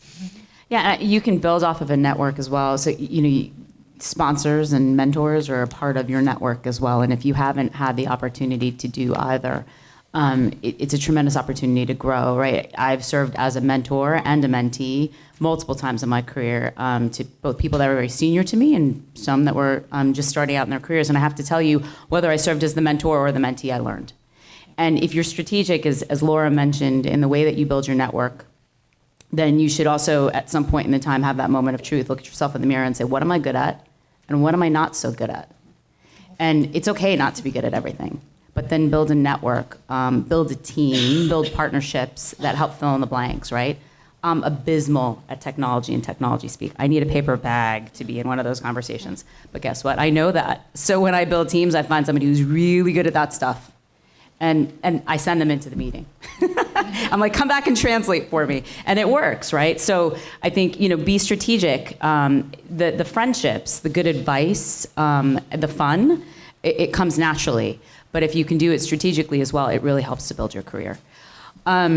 Yeah, you can build off of a network as well. So sponsors and mentors are a part of your network as well. And if you haven't had the opportunity to do either, it's a tremendous opportunity to grow, right? I've served as a mentor and a mentee multiple times in my career, to both people that were very senior to me and some that were just starting out in their careers. And I have to tell you, whether I served as the mentor or the mentee, I learned. And if you're strategic, as Laura mentioned, in the way that you build your network, then you should also, at some point in the time, have that moment of truth. Look at yourself in the mirror and say, what am I good at? And what am I not so good at? And it's okay not to be good at everything. But then build a network, build a team, build partnerships that help fill in the blanks, right? I'm abysmal at technology and technology speak. I need a paper bag to be in one of those conversations. But guess what? I know that. So when I build teams, I find somebody who's really good at that stuff. And I send them into the meeting. I'm like, come back and translate for me. And it works, right? So I think, be strategic. The friendships, the good advice, the fun, it comes naturally. But if you can do it strategically as well, it really helps to build your career. I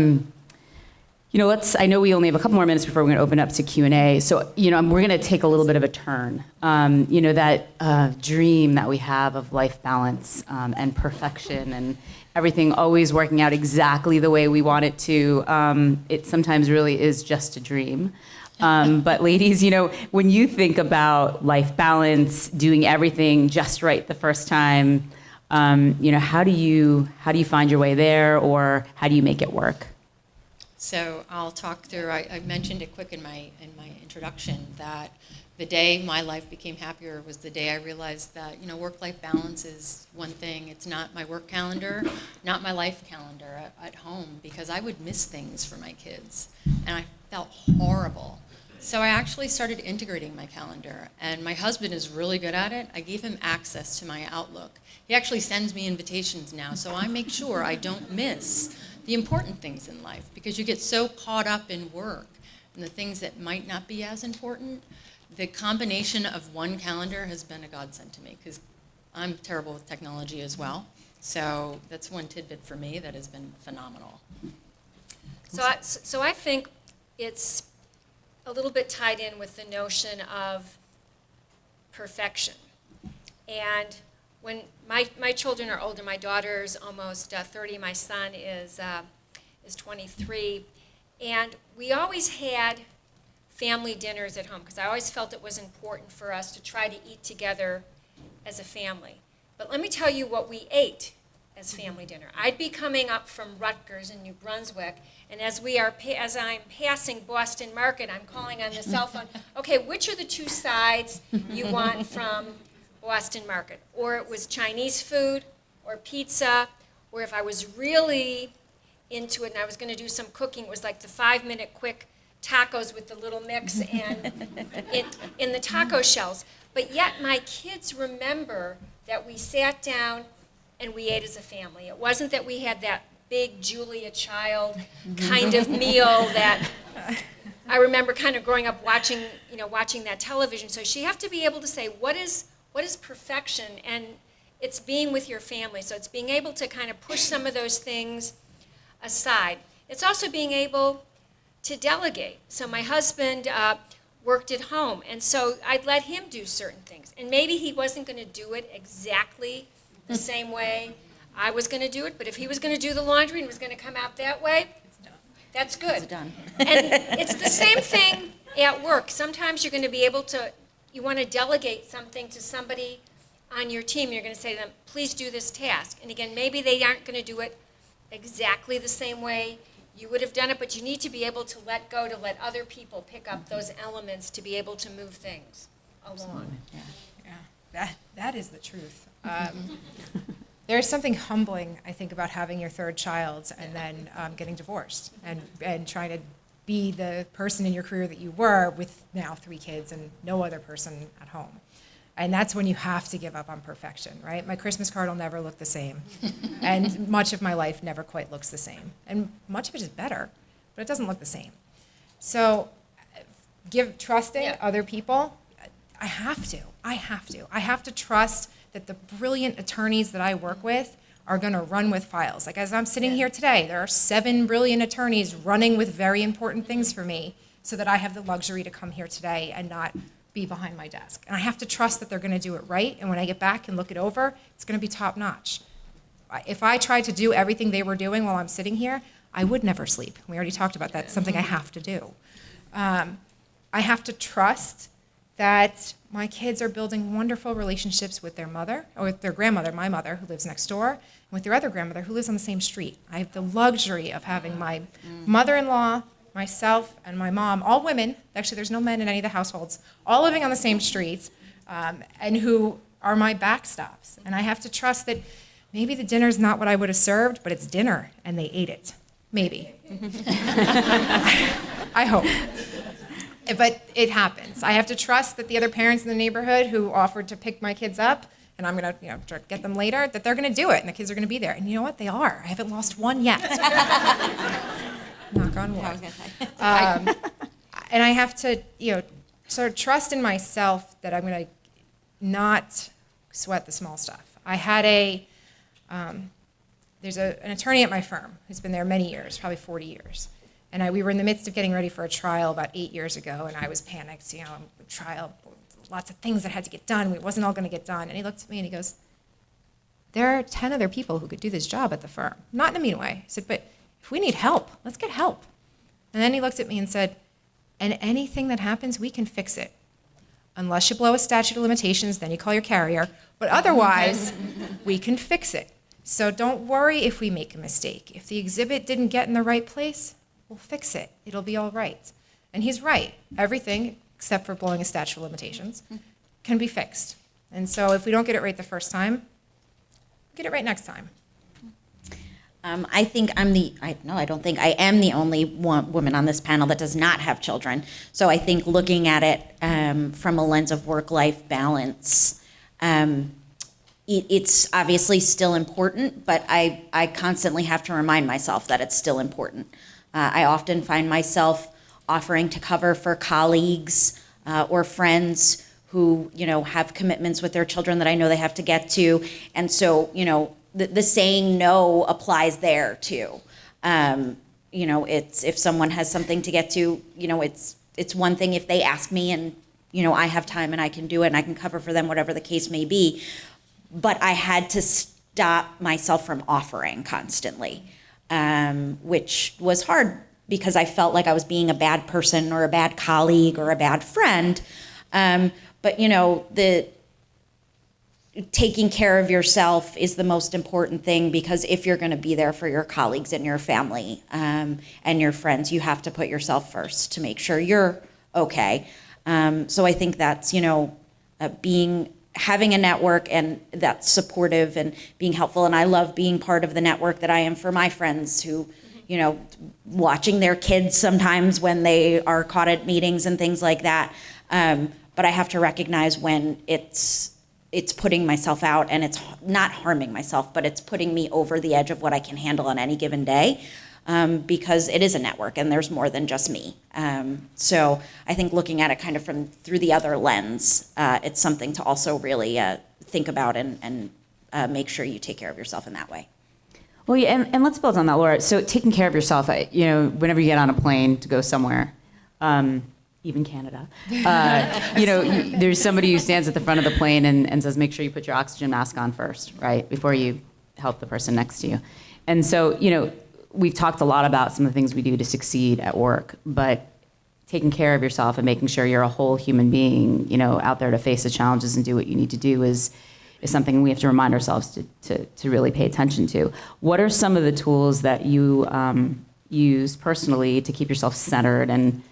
know we only have a couple more minutes before we're going to open up to Q&A. So, we're going to take a little bit of a turn. That dream that we have of life balance and perfection and everything always working out exactly the way we want it to, it sometimes really is just a dream. But ladies, when you think about life balance, doing everything just right the first time, how do you find your way there, or how do you make it work? So I'll talk through. I mentioned it quick in my introduction that the day my life became happier was the day I realized that work-life balance is one thing. It's not my work calendar, not my life calendar at home, because I would miss things for my kids, and I felt horrible. So I actually started integrating my calendar, and my husband is really good at it. I gave him access to my Outlook. He actually sends me invitations now, so I make sure I don't miss the important things in life, because you get so caught up in work and the things that might not be as important. The combination of one calendar has been a godsend to me, because I'm terrible with technology as well. So that's one tidbit for me that has been phenomenal. So I think it's a little bit tied in with the notion of perfection. And when my children are older, my daughter's almost 30, my son is 23, and we always had family dinners at home because I always felt it was important for us to try to eat together as a family. But let me tell you what we ate as family dinner. I'd be coming up from Rutgers in New Brunswick, and as I'm passing Boston Market, I'm calling on the cell phone, okay, which are the two sides you want from Boston Market? Or it was Chinese food, or pizza, or if I was really into it and I was going to do some cooking, it was like the 5-minute quick tacos with the little mix and in the taco shells. But yet my kids remember that we sat down and we ate as a family. It wasn't that we had that big Julia Child kind of meal that I remember kind of growing up watching that television. So you have to be able to say, what is perfection? And it's being with your family. So it's being able to kind of push some of those things aside. It's also being able to delegate. So my husband worked at home, and so I'd let him do certain things. And maybe he wasn't going to do it exactly the same way I was going to do it, but if he was going to do the laundry and it was going to come out that way, that's good. It's done. And it's the same thing at work. Sometimes you're going to be able to, you want to delegate something to somebody on your team. You're going to say to them, please do this task. And again, maybe they aren't going to do it exactly the same way you would have done it, but you need to be able to let go, to let other people pick up those elements to be able to move things along. Yeah, that is the truth. There's something humbling, I think, about having your third child and then getting divorced and trying to be the person in your career that you were with now 3 kids and no other person at home. And that's when you have to give up on perfection, right? My Christmas card will never look the same. And much of my life never quite looks the same. And much of it is better, but it doesn't look the same. So trusting other people, I have to trust that the brilliant attorneys that I work with are going to run with files. Like as I'm sitting here today, there are 7 brilliant attorneys running with very important things for me so that I have the luxury to come here today and not be behind my desk. And I have to trust that they're going to do it right. And when I get back and look it over, it's going to be top notch. If I tried to do everything they were doing while I'm sitting here, I would never sleep. We already talked about that. It's something I have to do. I have to trust that my kids are building wonderful relationships with their mother, or with their grandmother, my mother, who lives next door, and with their other grandmother, who lives on the same street. I have the luxury of having my mother-in-law, myself, and my mom, all women, actually there's no men in any of the households, all living on the same streets, and who are my backstops. And I have to trust that maybe the dinner's not what I would have served, but it's dinner, and they ate it. Maybe. I hope. But it happens. I have to trust that the other parents in the neighborhood who offered to pick my kids up, and I'm going to get them later, that they're going to do it, and the kids are going to be there. And you know what? They are. I haven't lost one yet. Knock on wood. And I have to, sort of trust in myself that I'm going to not sweat the small stuff. I had there's an attorney at my firm who's been there many years, probably 40 years. And we were in the midst of getting ready for a trial about 8 years ago, and I was panicked, trial, lots of things that had to get done. It wasn't all going to get done. And he looked at me and he goes, there are 10 other people who could do this job at the firm. Not in a mean way. I said, but if we need help, let's get help. And then he looked at me and said, and anything that happens, we can fix it. Unless you blow a statute of limitations, then you call your carrier. But otherwise, we can fix it. So don't worry if we make a mistake. If the exhibit didn't get in the right place, we'll fix it. It'll be all right. And he's right. Everything, except for blowing a statute of limitations, can be fixed. And so if we don't get it right the first time, get it right next time. I think I don't think I am the only woman on this panel that does not have children. So I think looking at it from a lens of work-life balance, it's obviously still important, but I constantly have to remind myself that it's still important. I often find myself offering to cover for colleagues or friends who, have commitments with their children that I know they have to get to. And so, the saying no applies there too. it's if someone has something to get to, it's one thing if they ask me and, I have time and I can do it and I can cover for them, whatever the case may be. But I had to stop myself from offering constantly, which was hard because I felt like I was being a bad person or a bad colleague or a bad friend. But the taking care of yourself is the most important thing, because if you're going to be there for your colleagues and your family and your friends, you have to put yourself first to make sure you're okay. So I think that's, having a network and that's supportive and being helpful. And I love being part of the network that I am for my friends who, watching their kids sometimes when they are caught at meetings and things like that. But I have to recognize when it's putting myself out, and it's not harming myself, but it's putting me over the edge of what I can handle on any given day, because it is a network and there's more than just me. So I think looking at it kind of through the other lens, it's something to also really think about and make sure you take care of yourself in that way. Well, yeah, and let's build on that, Laura. So taking care of yourself, whenever you get on a plane to go somewhere, even Canada, there's somebody who stands at the front of the plane and says, make sure you put your oxygen mask on first, right, before you help the person next to you. And so, we've talked a lot about some of the things we do to succeed at work, but taking care of yourself and making sure you're a whole human being, out there to face the challenges and do what you need to do is something we have to remind ourselves to really pay attention to. What are some of the tools that you use personally to keep yourself centered and,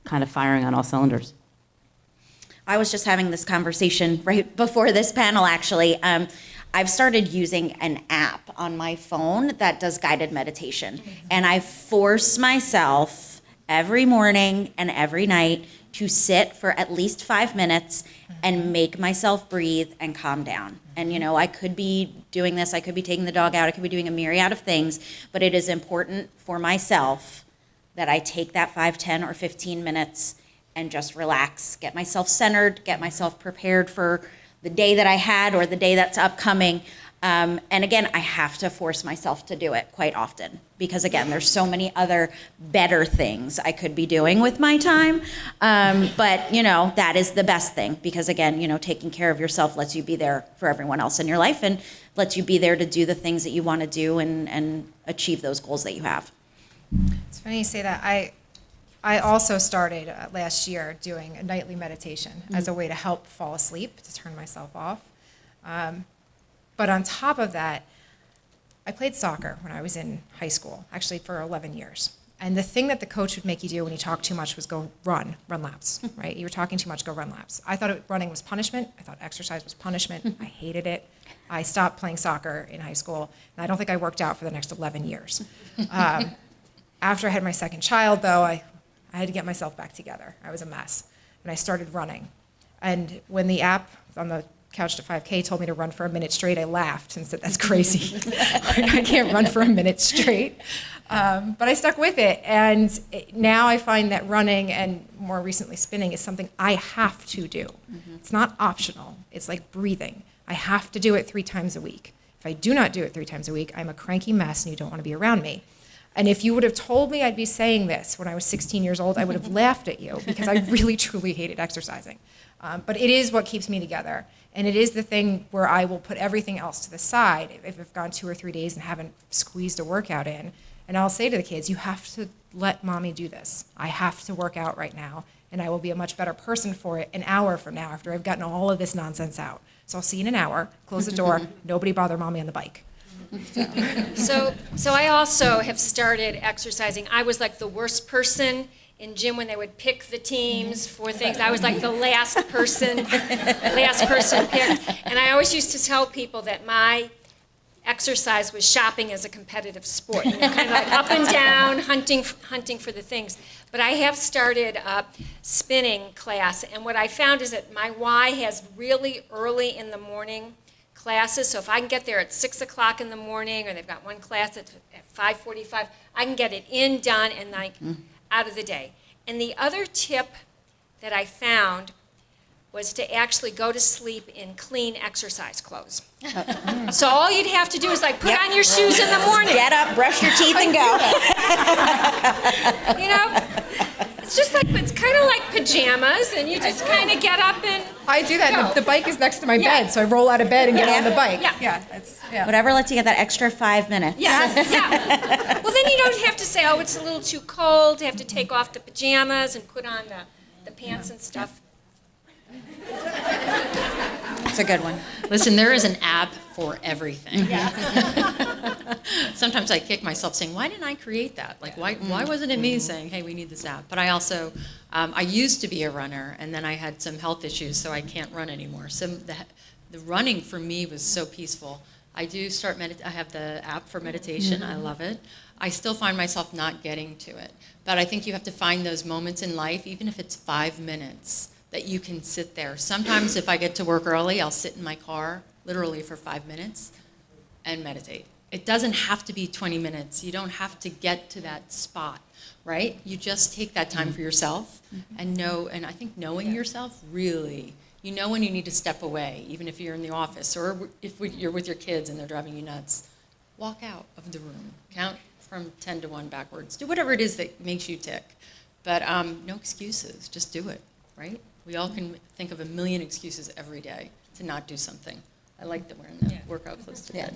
kind of firing on all cylinders? I was just having this conversation right before this panel, actually. I've started using an app on my phone that does guided meditation. And I force myself every morning and every night to sit for at least 5 minutes and make myself breathe and calm down. And I could be doing this, I could be taking the dog out, I could be doing a myriad of things, but it is important for myself that I take that 5, 10, or 15 minutes and just relax, get myself centered, get myself prepared for the day that I had or the day that's upcoming. And again, I have to force myself to do it quite often because, again, there's so many other better things I could be doing with my time. But, that is the best thing because, again, taking care of yourself lets you be there for everyone else in your life and lets you be there to do the things that you want to do and achieve those goals that you have. It's funny you say that. I also started last year doing a nightly meditation as a way to help fall asleep, to turn myself off. But on top of that, I played soccer when I was in high school, actually for 11 years. And the thing that the coach would make you do when you talked too much was go run laps, right? You were talking too much, go run laps. I thought running was punishment. I thought exercise was punishment. I hated it. I stopped playing soccer in high school, and I don't think I worked out for the next 11 years. After I had my second child, though, I had to get myself back together. I was a mess. And I started running. And when the app on the Couch to 5K told me to run for a minute straight, I laughed and said, that's crazy. I can't run for a minute straight. But I stuck with it. And now I find that running and more recently spinning is something I have to do. It's not optional. It's like breathing. I have to do it 3 times a week. If I do not do it 3 times a week, I'm a cranky mess and you don't want to be around me. And if you would have told me I'd be saying this when I was 16 years old, I would have laughed at you because I really, truly hated exercising. But it is what keeps me together. And it is the thing where I will put everything else to the side if I've gone 2 or 3 days and haven't squeezed a workout in. And I'll say to the kids, you have to let mommy do this. I have to work out right now, and I will be a much better person for it an hour from now after I've gotten all of this nonsense out. So I'll see you in an hour, close the door, nobody bother mommy on the bike. So I also have started exercising. I was like the worst person in gym when they would pick the teams for things. I was like the last person picked. And I always used to tell people that my exercise was shopping as a competitive sport, kind of like up and down, hunting for the things. But I have started a spinning class, and what I found is that my Y has really early in the morning classes. So if I can get there at 6 o'clock in the morning, or they've got one class at 5:45, I can get it in, done, and out of the day. And the other tip that I found, was to actually go to sleep in clean exercise clothes. So all you'd have to do is like put on your shoes in the morning. Get up, brush your teeth, and go. You know, it's just like, it's kind of like pajamas, and you just kind of get up and I do that. go. The bike is next to my Yeah. bed, so I roll out of bed and get on the bike. Yeah. Yeah. Whatever lets you get that extra 5 minutes. Yeah. Well, then you don't have to say, oh, it's a little too cold to have to take off the pajamas and put on the pants and stuff. That's a good one. Listen, there is an app for everything. Sometimes I kick myself saying, why didn't I create that? Like, why wasn't it me saying, hey, we need this app? But I also, I used to be a runner, and then I had some health issues, so I can't run anymore. So the running for me was so peaceful. I do start I have the app for meditation. I love it. I still find myself not getting to it. But I think you have to find those moments in life, even if it's 5 minutes, that you can sit there. Sometimes if I get to work early, I'll sit in my car literally for 5 minutes and meditate. It doesn't have to be 20 minutes. You don't have to get to that spot, right? You just take that time for yourself and know, and I think knowing yourself really, you know when you need to step away, even if you're in the office or if you're with your kids and they're driving you nuts. Walk out of the room. Count from 10 to 1 backwards. Do whatever it is that makes you tick. But no excuses. Just do it, right? We all can think of a million excuses every day to not do something. I like that we're in the workout close to bed.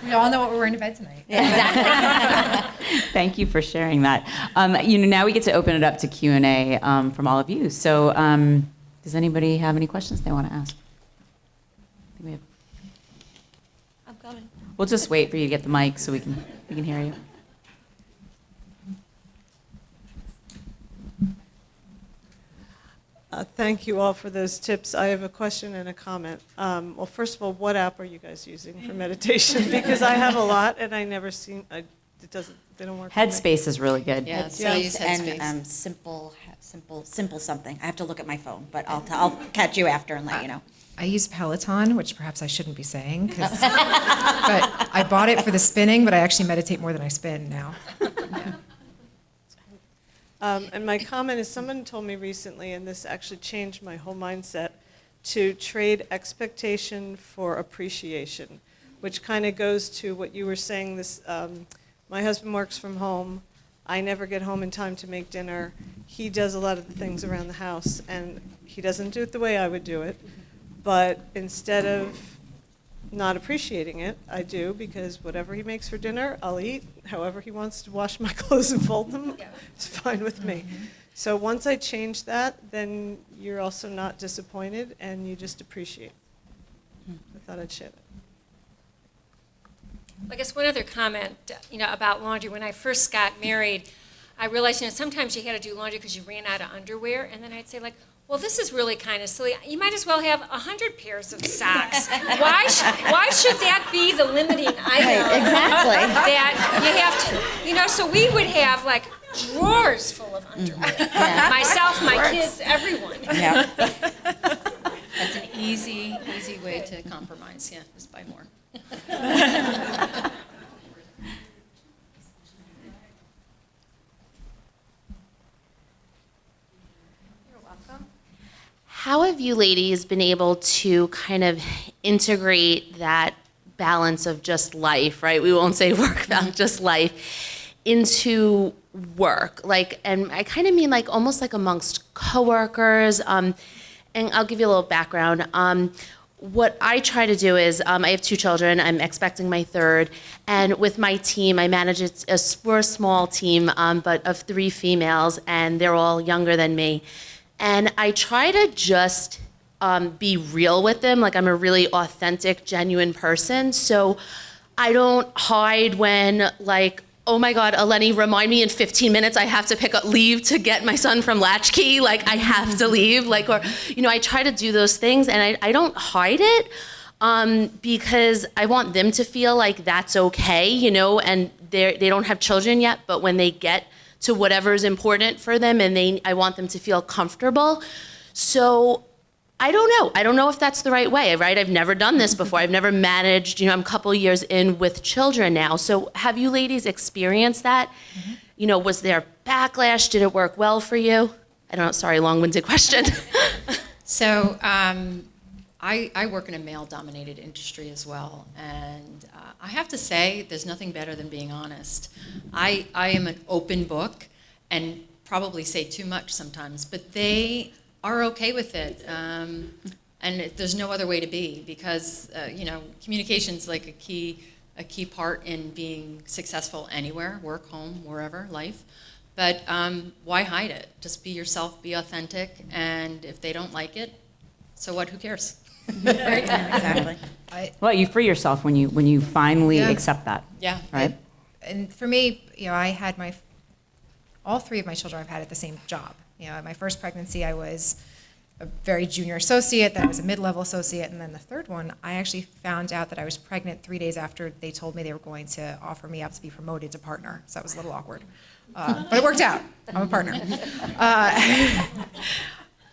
We all know what we're wearing to bed tonight. Thank you for sharing that. Now we get to open it up to Q&A from all of you. So does anybody have any questions they want to ask? I'm coming. We'll just wait for you to get the mic so we can hear you. Thank you all for those tips. I have a question and a comment. Well, first of all, what app are you guys using for meditation? Because I have a lot and I never seen. They don't work. for me. Headspace is really good. Yeah, so I use Headspace. And simple something. I have to look at my phone, but I'll catch you after and let you know. I use Peloton, which perhaps I shouldn't be saying, but I bought it for the spinning, but I actually meditate more than I spin now. And my comment is someone told me recently, and this actually changed my whole mindset, to trade expectation for appreciation, which kind of goes to what you were saying. My husband works from home. I never get home in time to make dinner. He does a lot of the things around the house, and he doesn't do it the way I would do it. But instead of not appreciating it, I do, because whatever he makes for dinner, I'll eat. However he wants to wash my clothes and fold them, it's fine with me. So once I change that, then you're also not disappointed, and you just appreciate. I thought I'd share that. I guess one other comment, about laundry. When I first got married, I realized, sometimes you had to do laundry because you ran out of underwear, and then I'd say, well, this is really kind of silly. You might as well have 100 pairs of socks. Why should that be the limiting item? Right, exactly. That you have to, so we would have drawers full of underwear. Yeah. Myself, my kids, everyone. Yeah. That's an easy way to compromise. Yeah, just buy more. How have you ladies been able to kind of integrate that balance of just life, right? We won't say work balance, just life, into work. And I kind of mean almost amongst coworkers. And I'll give you a little background. What I try to do is, I have 2 children. I'm expecting my 3rd. And with my team, I manage we're a small team, but of 3 females, and they're all younger than me. And I try to just be real with them. I'm a really authentic, genuine person. So I don't hide when, oh my God, Eleni, remind me in 15 minutes I have to leave to get my son from latchkey. I have to leave. I try to do those things, and I don't hide it because I want them to feel like that's okay, and they don't have children yet, but when they get to whatever is important for them, and I want them to feel comfortable. So I don't know. I don't know if that's the right way, right? I've never done this before. I've never managed, I'm a couple years in with children now. So have you ladies experienced that? Was there backlash? Did it work well for you? I don't know, sorry, long-winded question. So I work in a male-dominated industry as well, and I have to say there's nothing better than being honest. I am an open book and probably say too much sometimes, but they are okay with it. And there's no other way to be, because communication's like a key part in being successful anywhere, work, home, wherever, life. But why hide it? Just be yourself, be authentic, and if they don't like it, so what? Who cares? Right? Exactly. Well, you free yourself when you finally Yeah. accept that. Yeah. Right. And for me, I had all three of my children I've had at the same job. At my first pregnancy, I was a very junior associate, then I was a mid-level associate, and then the third one, I actually found out that I was pregnant 3 days after they told me they were going to offer me up to be promoted to partner. So that was a little awkward. But it worked out. I'm a partner.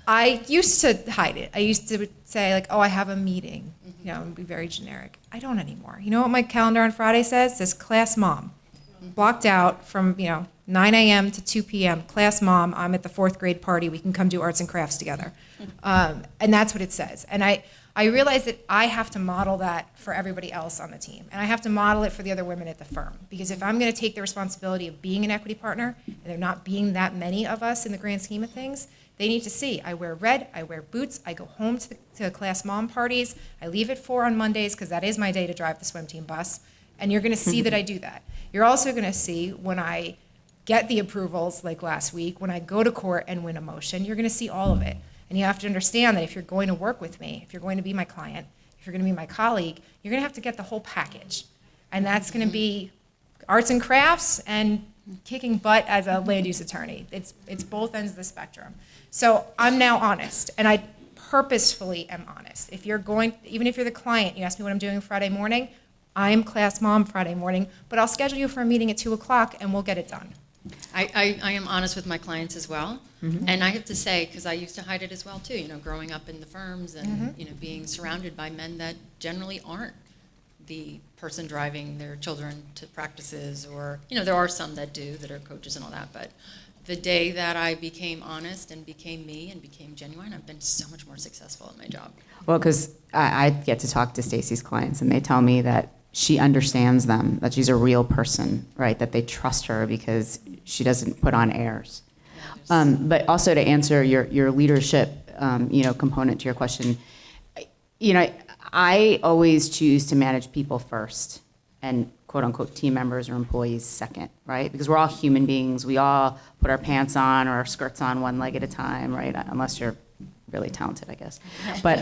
I used to hide it. I used to say, like, oh, I have a meeting, and be very generic. I don't anymore. You know what my calendar on Friday says? It says class mom. Blocked out from, 9 a.m. to 2 p.m., class mom, I'm at the 4th grade party, we can come do arts and crafts together. And that's what it says. And I realized that I have to model that for everybody else on the team. And I have to model it for the other women at the firm. Because if I'm going to take the responsibility of being an equity partner, and there not being that many of us in the grand scheme of things, they need to see I wear red, I wear boots, I go home to class mom parties, I leave at 4 on Mondays because that is my day to drive the swim team bus. And you're going to see that I do that. You're also going to see when I get the approvals, like last week, when I go to court and win a motion, you're going to see all of it. And you have to understand that if you're going to work with me, if you're going to be my client, if you're going to be my colleague, you're going to have to get the whole package. And that's going to be arts and crafts and kicking butt as a land use attorney. It's both ends of the spectrum. So I'm now honest, and I purposefully am honest. Even if you're the client, you ask me what I'm doing Friday morning, I'm class mom Friday morning, but I'll schedule you for a meeting at 2 o'clock and we'll get it done. I am honest with my clients as well. Mm-hmm. And I have to say, because I used to hide it as well too, growing up in the firms and, being surrounded by men that generally aren't the person driving their children to practices, or, there are some that do, that are coaches and all that, but the day that I became honest and became me and became genuine, I've been so much more successful at my job. Well, because I get to talk to Stacey's clients, and they tell me that she understands them, that she's a real person, right? That they trust her because she doesn't put on airs. But also to answer your leadership, component to your question, I always choose to manage people first, and quote unquote team members or employees second, right? Because we're all human beings. We all put our pants on or our skirts on one leg at a time, right? Unless you're really talented, I guess. But,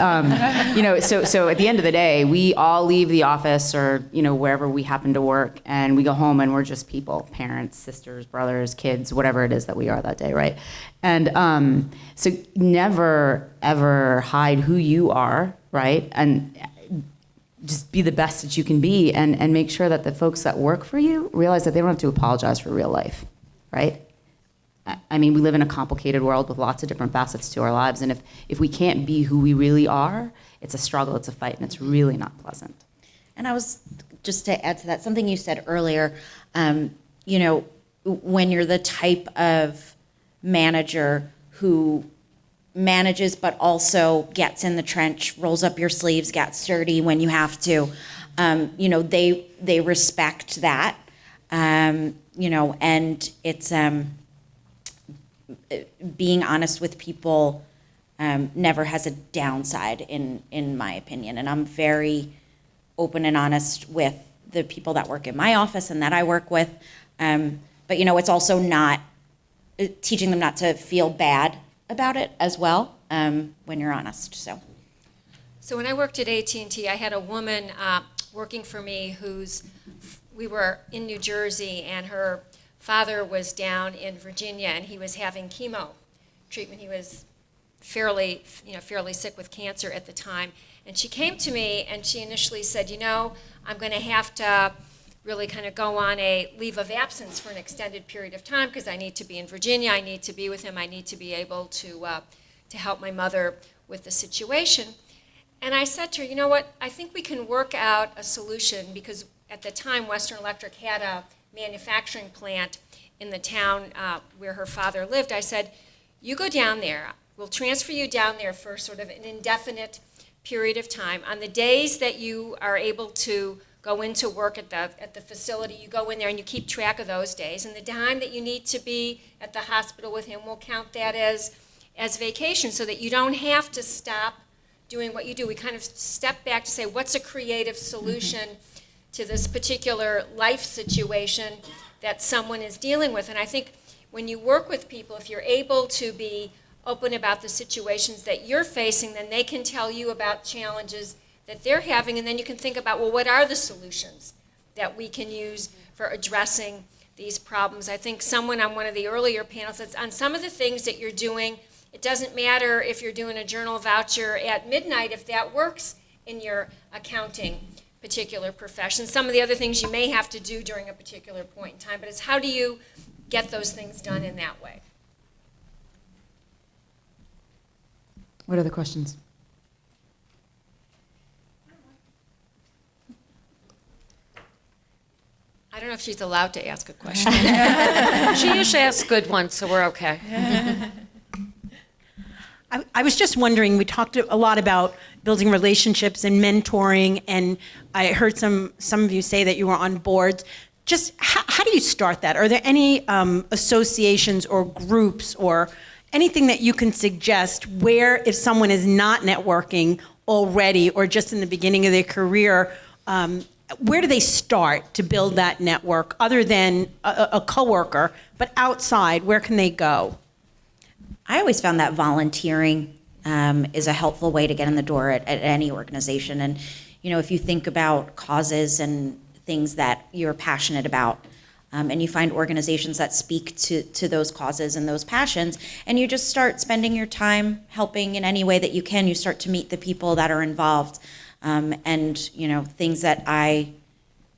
so at the end of the day, we all leave the office or, wherever we happen to work, and we go home and we're just people, parents, sisters, brothers, kids, whatever it is that we are that day, right? And so never, ever hide who you are, right? And just be the best that you can be, and make sure that the folks that work for you realize that they don't have to apologize for real life, right? I mean, we live in a complicated world with lots of different facets to our lives, and if we can't be who we really are, it's a struggle, it's a fight, and it's really not pleasant. And I was, just to add to that, something you said earlier, when you're the type of manager who manages but also gets in the trench, rolls up your sleeves, gets sturdy when you have to, they respect that, and it's being honest with people never has a downside in my opinion, and I'm very open and honest with the people that work in my office and that I work with, but it's also not teaching them not to feel bad about it as well when you're honest. So when I worked at AT&T, I had a woman working for me we were in New Jersey, and her father was down in Virginia, and he was having chemo treatment. He was fairly sick with cancer at the time. And she came to me, and she initially said, I'm going to have to really kind of go on a leave of absence for an extended period of time because I need to be in Virginia. I need to be with him. I need to be able to help my mother with the situation. And I said to her, you know what, I think we can work out a solution, because at the time Western Electric had a manufacturing plant in the town where her father lived. I said, you go down there. we'll transfer you down there for sort of an indefinite period of time. On the days that you are able to go into work at the facility, you go in there and you keep track of those days. And the time that you need to be at the hospital with him, we'll count that as vacation, so that you don't have to stop doing what you do. We kind of step back to say, what's a creative solution to this particular life situation that someone is dealing with? And I think when you work with people, if you're able to be open about the situations that you're facing, then they can tell you about challenges that they're having, and then you can think about, well, what are the solutions that we can use for addressing these problems? I think someone on one of the earlier panels said, on some of the things that you're doing, it doesn't matter if you're doing a journal voucher at midnight, if that works in your accounting particular profession. Some of the other things you may have to do during a particular point in time, but it's how do you get those things done in that way? What other questions? I don't know if she's allowed to ask a question. She usually asks good ones, so we're okay. I was just wondering, we talked a lot about building relationships and mentoring, and I heard some of you say that you were on boards. Just how do you start that? Are there any associations or groups or anything that you can suggest where, if someone is not networking already or just in the beginning of their career, where do they start to build that network other than a coworker, but outside, where can they go? I always found that volunteering is a helpful way to get in the door at any organization. And, you know, if you think about causes and things that you're passionate about, and you find organizations that speak to those causes and those passions, and you just start spending your time helping in any way that you can, you start to meet the people that are involved. And, you know, things that I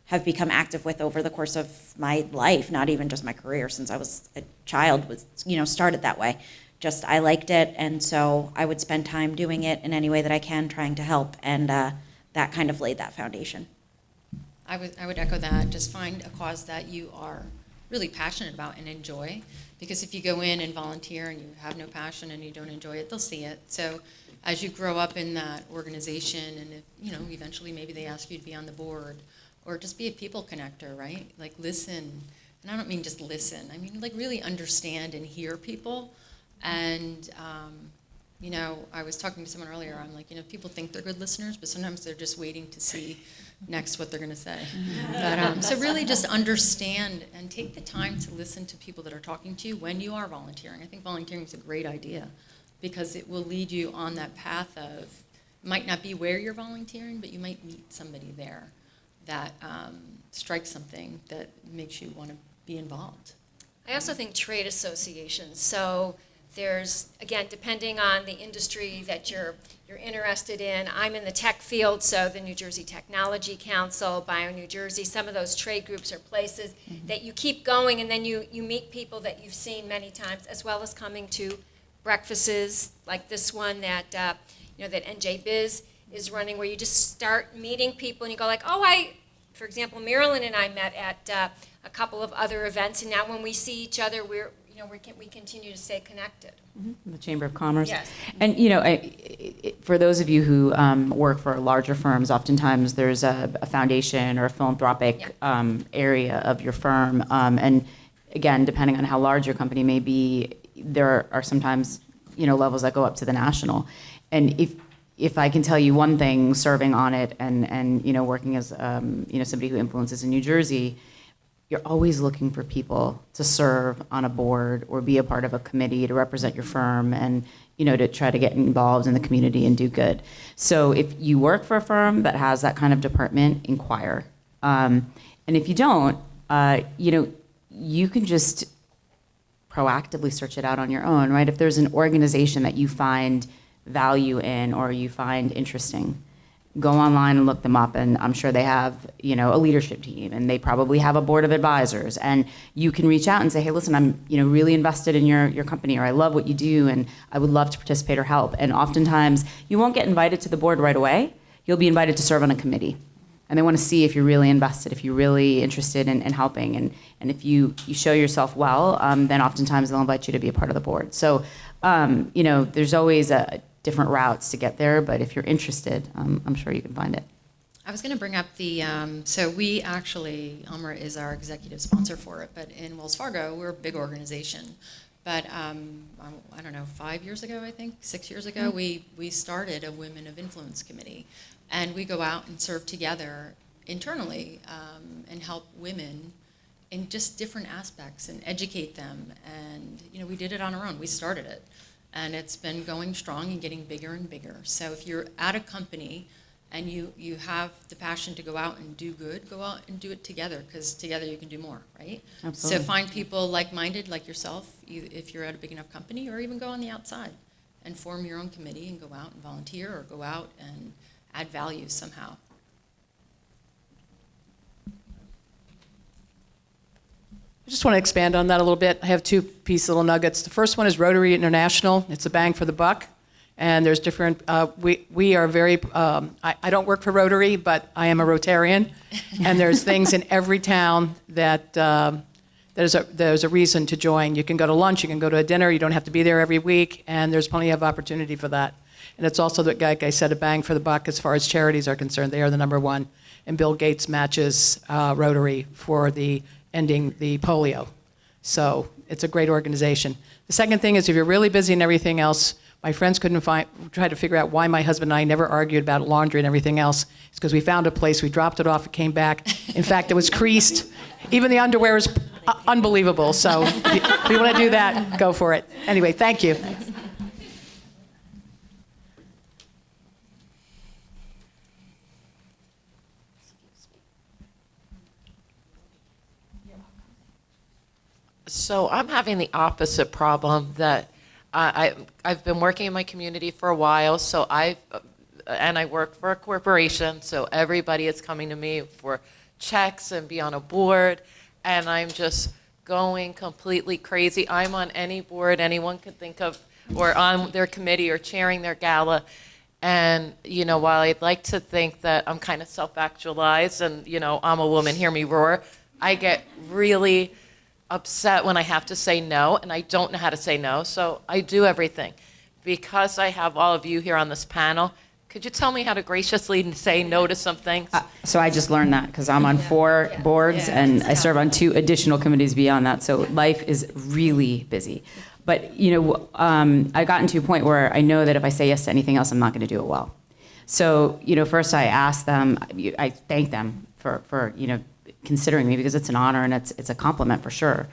have become active with over the course of my life, not even just my career, since I was a child, was, you know, started that way. Just, I liked it, and so I would spend time doing it in any way that I can, trying to help, and that kind of laid that foundation. I would echo that. Just find a cause that you are really passionate about and enjoy, because if you go in and volunteer and you have no passion and you don't enjoy it, they'll see it. So as you grow up in that organization, and if, you know, eventually maybe they ask you to be on the board, or just be a people connector, right? Like listen, and I don't mean just listen, I mean like really understand and hear people. And, you know, I was talking to someone earlier, I'm like, you know, people think they're good listeners, but sometimes they're just waiting to see next what they're going to say. But, so really just understand and take the time to listen to people that are talking to you when you are volunteering. I think volunteering is a great idea, because it will lead you on that path of, might not be where you're volunteering, but you might meet somebody there that strikes something that makes you want to be involved. I also think trade associations. So there's, again, depending on the industry that you're interested in. I'm in the tech field, so the New Jersey Technology Council, Bio New Jersey, some of those trade groups are places that you keep going, and then you meet people that you've seen many times, as well as coming to breakfasts like this one that you know, that NJBIZ is running, where you just start meeting people and you go like, oh, for example, Marilyn and I met at a couple of other events, and now when we see each other, we continue to stay connected. The Chamber of Commerce. Yes. And, you know, for those of you who work for larger firms, oftentimes there's a foundation or a philanthropic area of your firm. And again, depending on how large your company may be, there are sometimes, you know, levels that go up to the national. And if I can tell you one thing, serving on it and you know, working as you know, somebody who influences in New Jersey, you're always looking for people to serve on a board or be a part of a committee to represent your firm and, you know, to try to get involved in the community and do good. So if you work for a firm that has that kind of department, inquire. And if you don't, you know, you can just proactively search it out on your own, right? If there's an organization that you find value in or you find interesting, go online and look them up, and I'm sure they have, you know, a leadership team, and they probably have a board of advisors, and you can reach out and say, hey, listen, I'm, you know, really invested in your company, or I love what you do, and I would love to participate or help. And oftentimes, you won't get invited to the board right away. You'll be invited to serve on a committee, and they want to see if you're really invested, if you're really interested in helping, and if you show yourself well, then oftentimes they'll invite you to be a part of the board. So There's always different routes to get there, but if you're interested, I'm sure you can find it. I was going to bring up so we actually, Amrit is our executive sponsor for it, but in Wells Fargo, we're a big organization. But I don't know, 5 years ago, I think, 6 years ago, we started a Women of Influence Committee. And we go out and serve together internally and help women in just different aspects and educate them. And, we did it on our own. We started it. And it's been going strong and getting bigger and bigger. So if you're at a company and you have the passion to go out and do good, go out and do it together, because together you can do more, right? Absolutely. So find people like-minded, like yourself, if you're at a big enough company, or even go on the outside and form your own committee and go out and volunteer, or go out and add value somehow. I just want to expand on that a little bit. I have two little nuggets. The first one is Rotary International. It's a bang for the buck. And there's different, we are very, I don't work for Rotary, but I am a Rotarian. And there's things in every town that there's a reason to join. You can go to lunch, you can go to a dinner, you don't have to be there every week, and there's plenty of opportunity for that. And it's also, like I said, a bang for the buck as far as charities are concerned. They are the number one. And Bill Gates matches Rotary for ending the polio. So it's a great organization. The second thing is, if you're really busy and everything else, my friends couldn't try to figure out why my husband and I never argued about laundry and everything else. It's because we found a place, we dropped it off, it came back. In fact, it was creased. Even the underwear is unbelievable. So if you want to do that, go for it. Anyway, thank you. So I'm having the opposite problem that I've been working in my community for a while, so I work for a corporation, so everybody is coming to me for checks and be on a board, and I'm just going completely crazy. I'm on any board anyone could think of, or on their committee, or chairing their gala, and while I'd like to think that I'm kind of self-actualized and I'm a woman, hear me roar, I get really upset when I have to say no, and I don't know how to say no, so I do everything. Because I have all of you here on this panel, could you tell me how to graciously say no to some things? So I just learned that because I'm on 4 boards and I serve on 2 additional committees beyond that. So life is really busy. But I gotten to a point where I know that if I say yes to anything else, I'm not going to do it well. So first I ask them, I thank them for considering me, because it's an honor and it's a compliment for sure.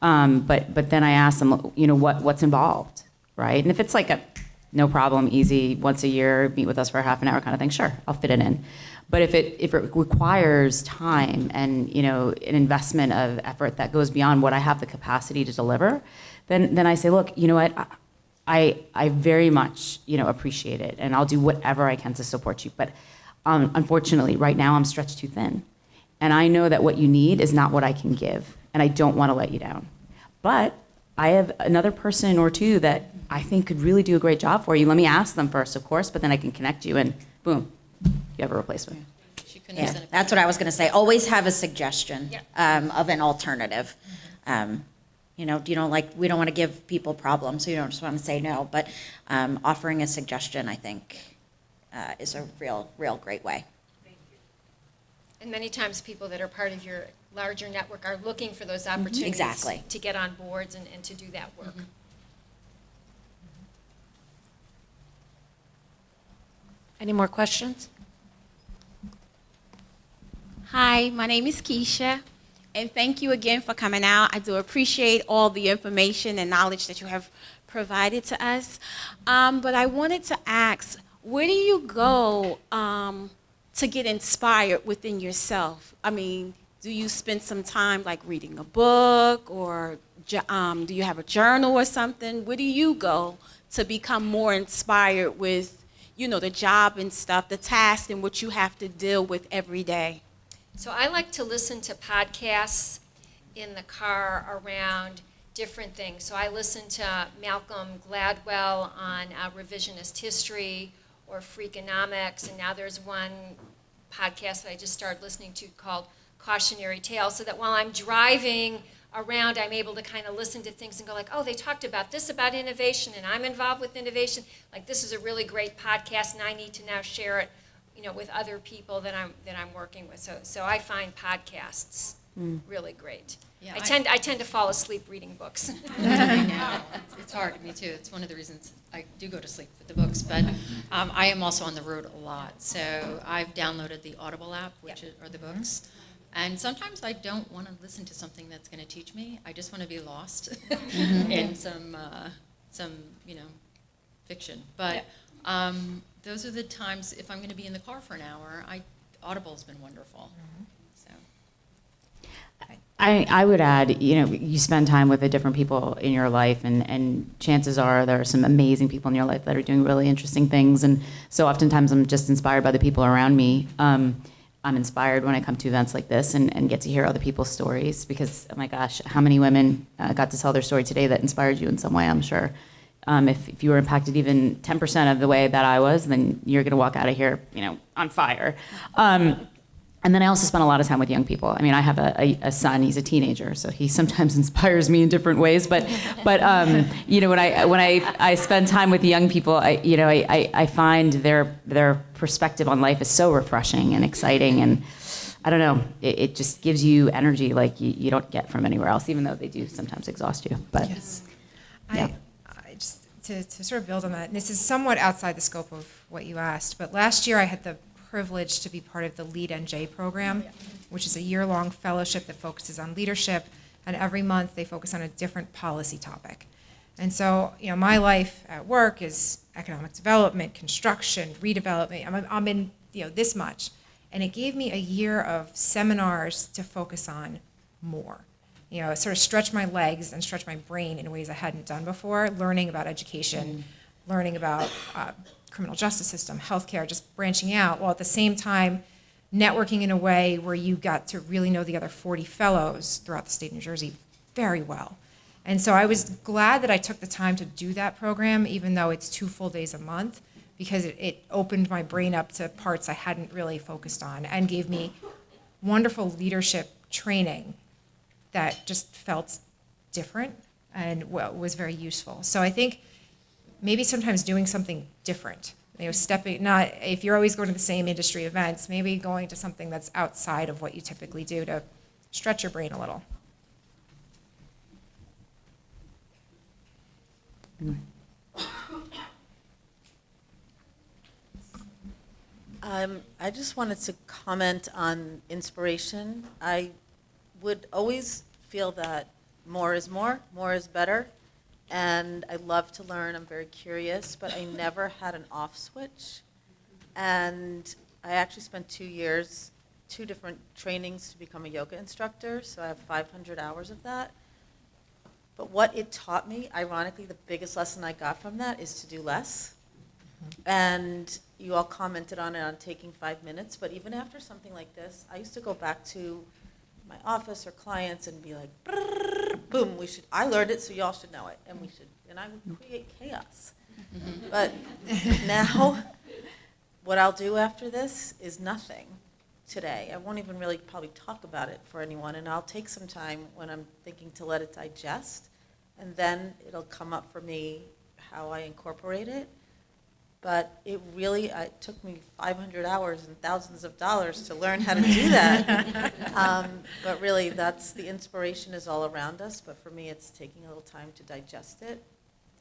But then I ask them, what's involved, right? And if it's like a no problem, easy, once a year, meet with us for a half an hour kind of thing, sure, I'll fit it in. But if it requires time and an investment of effort that goes beyond what I have the capacity to deliver, then I say, look, you know what, I very much appreciate it, and I'll do whatever I can to support you. But unfortunately, right now I'm stretched too thin. And I know that what you need is not what I can give, and I don't want to let you down. But I have another person or 2 that I think could really do a great job for you. Let me ask them first, of course, but then I can connect you, and boom, you have a replacement. Yeah, that's what I was going to say. Always have a suggestion of an alternative. We don't want to give people problems, so you don't just want to say no. But offering a suggestion, I think, is a real great way. And many times people that are part of your larger network are looking for those opportunities Exactly. to get on boards and to do that work. Mm-hmm. Any more questions? Hi, my name is Keisha, and thank you again for coming out. I do appreciate all the information and knowledge that you have provided to us. But I wanted to ask, where do you go to get inspired within yourself? I mean, do you spend some time like reading a book, or do you have a journal or something? Where do you go to become more inspired with, the job and stuff, the tasks and what you have to deal with every day? So I like to listen to podcasts in the car around different things. So I listen to Malcolm Gladwell on revisionist history or Freakonomics, and now there's one podcast that I just started listening to called Cautionary Tales, so that while I'm driving around, I'm able to kind of listen to things and go like, oh, they talked about this about innovation, and I'm involved with innovation. Like, this is a really great podcast, and I need to now share it, with other people that I'm working with. So I find podcasts really great. Yeah, I tend to fall asleep reading books. I know. It's hard, me too. It's one of the reasons I do go to sleep with the books, but I am also on the road a lot. So I've downloaded the Audible app, which are the books. And sometimes I don't want to listen to something that's going to teach me. I just want to be lost in some fiction. But those are the times, if I'm going to be in the car for an hour, Audible's been wonderful. So. I would add, you spend time with the different people in your life, and chances are there are some amazing people in your life that are doing really interesting things. And so oftentimes I'm just inspired by the people around me. I'm inspired when I come to events like this and get to hear other people's stories, because, oh my gosh, how many women got to tell their story today that inspired you in some way, I'm sure. If you were impacted even 10% of the way that I was, then you're going to walk out of here, on fire. And then I also spend a lot of time with young people. I mean, I have a son; he's a teenager, so he sometimes inspires me in different ways. But when I spend time with young people, I find their perspective on life is so refreshing and exciting, and I don't know, it just gives you energy like you don't get from anywhere else, even though they do sometimes exhaust you. But Yes. yeah. I just to sort of build on that, and this is somewhat outside the scope of what you asked, but last year I had the privilege to be part of the Lead NJ program, which is a year-long fellowship that focuses on leadership, and every month they focus on a different policy topic. And so, my life at work is economic development, construction, redevelopment. I'm in, this much. And it gave me a year of seminars to focus on more. Sort of stretch my legs and stretch my brain in ways I hadn't done before, learning about education, learning about criminal justice system, healthcare, just branching out, while at the same time networking in a way where you got to really know the other 40 fellows throughout the state of New Jersey very well. And so I was glad that I took the time to do that program, even though it's 2 full days a month, because it opened my brain up to parts I hadn't really focused on and gave me wonderful leadership training that just felt different and was very useful. So I think maybe sometimes doing something different, not if you're always going to the same industry events, maybe going to something that's outside of what you typically do to stretch your brain a little. I just wanted to comment on inspiration. I would always feel that more is better. And I love to learn, I'm very curious, but I never had an off switch. And I actually spent 2 years, 2 different trainings to become a yoga instructor, so I have 500 hours of that. But what it taught me, ironically, the biggest lesson I got from that is to do less. And you all commented on it, on taking 5 minutes, but even after something like this, I used to go back to my office or clients and be like, boom, I learned it, so y'all should know it, and I would create chaos. But now, what I'll do after this is nothing today. I won't even really probably talk about it for anyone, and I'll take some time when I'm thinking to let it digest, and then it'll come up for me how I incorporate it. But it took me 500 hours and thousands of dollars to learn how to do that. But really, the inspiration is all around us. But for me, it's taking a little time to digest it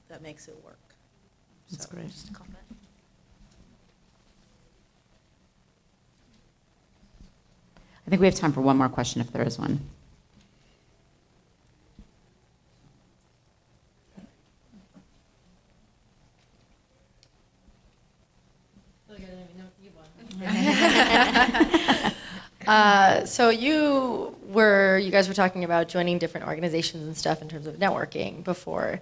that makes it work. That's great. Just a comment. I think we have time for one more question if there is one. So you guys were talking about joining different organizations and stuff in terms of networking before.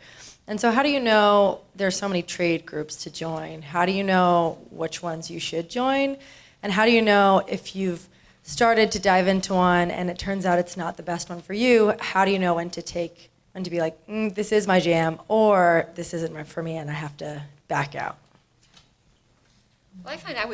And so how do you know there's so many trade groups to join? How do you know which ones you should join? And how do you know if you've started to dive into one and it turns out it's not the best one for you, how do you know when to be like, this is my jam, or this isn't for me and I have to back out? Well, I find I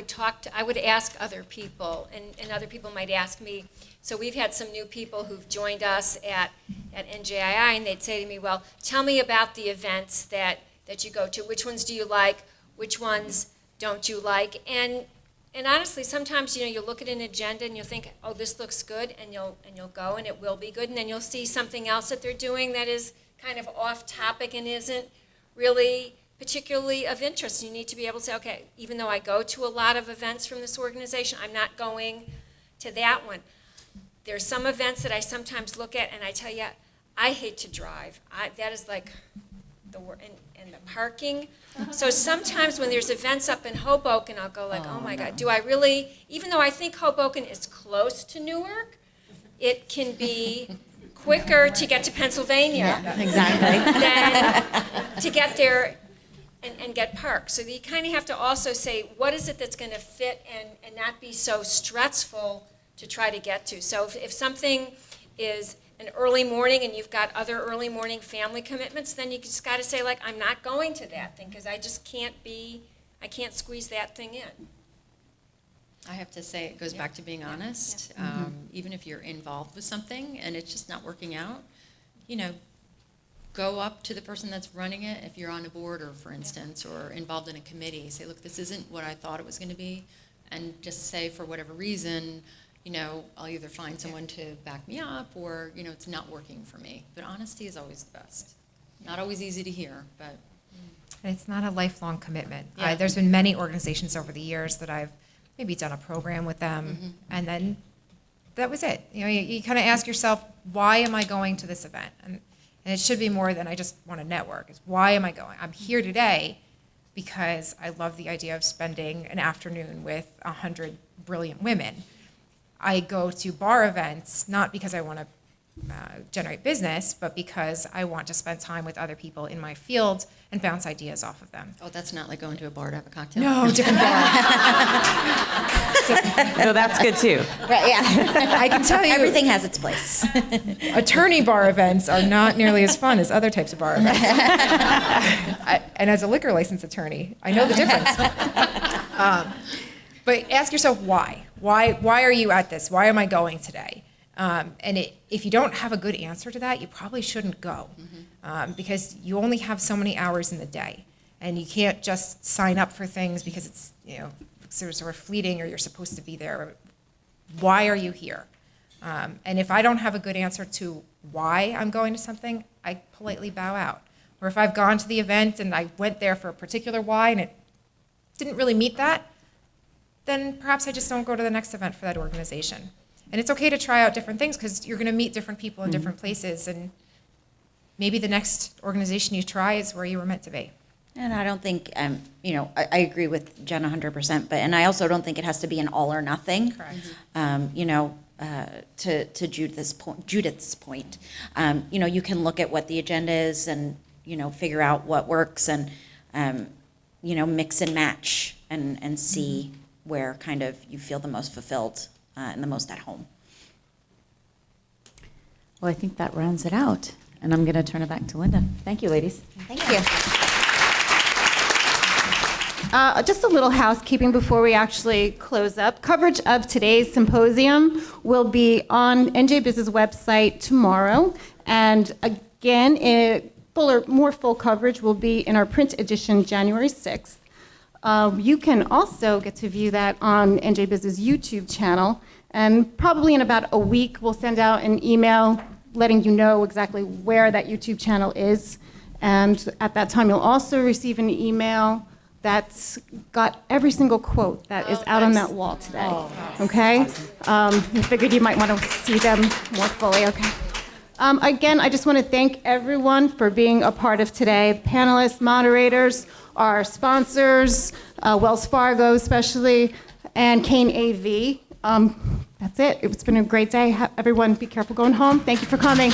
would ask other people, and other people might ask me. So we've had some new people who've joined us at NJII, and they'd say to me, well, tell me about the events that you go to. Which ones do you like? Which ones don't you like? And honestly, sometimes, you look at an agenda and you'll think, oh, this looks good, and you'll go, and it will be good, and then you'll see something else that they're doing that is kind of off topic and isn't really particularly of interest. You need to be able to say, okay, even though I go to a lot of events from this organization, I'm not going to that one. There's some events that I sometimes look at and I tell you, I hate to drive. That is like the word, and the parking. So sometimes when there's events up in Hoboken, I'll go like, oh my God, do I really, even though I think Hoboken is close to Newark, it can be quicker to get to Pennsylvania than to get there and get parked. So you kind of have to also say, what is it that's going to fit and not be so stressful to try to get to. So if something is an early morning and you've got other early morning family commitments, then you just got to say, like, I'm not going to that thing because I just can't squeeze that thing in. I have to say, it goes back to being honest. Even if you're involved with something and it's just not working out, go up to the person that's running it, if you're on a board or, for instance, or involved in a committee, say, look, this isn't what I thought it was going to be, and just say, for whatever reason, I'll either find someone to back me up or, it's not working for me. But honesty is always the best. Not always easy to hear, but. And it's not a lifelong commitment. Yeah. There's been many organizations over the years that I've maybe done a program with them, and then that was it. You kind of ask yourself, why am I going to this event? And it should be more than I just want to network. It's why am I going? I'm here today because I love the idea of spending an afternoon with 100 brilliant women. I go to bar events not because I want to generate business, but because I want to spend time with other people in my field and bounce ideas off of them. Oh, that's not like going to a bar to have a cocktail? No, different bar. No, that's good too. Right, yeah. I can tell you. Everything has its place. Attorney bar events are not nearly as fun as other types of bar events. And as a liquor license attorney, I know the difference. But ask yourself why. Why are you at this? Why am I going today? If you don't have a good answer to that, you probably shouldn't go, because you only have so many hours in the day, and you can't just sign up for things because it's sort of fleeting or you're supposed to be there. Why are you here? And if I don't have a good answer to why I'm going to something, I politely bow out. Or if I've gone to the event and I went there for a particular why and it didn't really meet that, then perhaps I just don't go to the next event for that organization. And it's okay to try out different things because you're going to meet different people in different places, and maybe the next organization you try is where you were meant to be. And I don't think, I agree with Jen 100%, and I also don't think it has to be an all or nothing. Correct. To Judith's point, you can look at what the agenda is and, figure out what works and, mix and match and see where kind of you feel the most fulfilled and the most at home. Well, I think that rounds it out. And I'm going to turn it back to Linda. Thank you, ladies. Thank you. Just a little housekeeping before we actually close up. Coverage of today's symposium will be on NJBIZ's website tomorrow. And again, more full coverage will be in our print edition January 6th. You can also get to view that on NJBIZ's YouTube channel. And probably in about a week, we'll send out an email letting you know exactly where that YouTube channel is. And at that time, you'll also receive an email that's got every single quote that is out on that wall today. Okay? We figured you might want to see them more fully. Okay. Again, I just want to thank everyone for being a part of today. Panelists, moderators, our sponsors, Wells Fargo especially, and Kane AV. That's it. It's been a great day. Everyone be careful going home. Thank you for coming.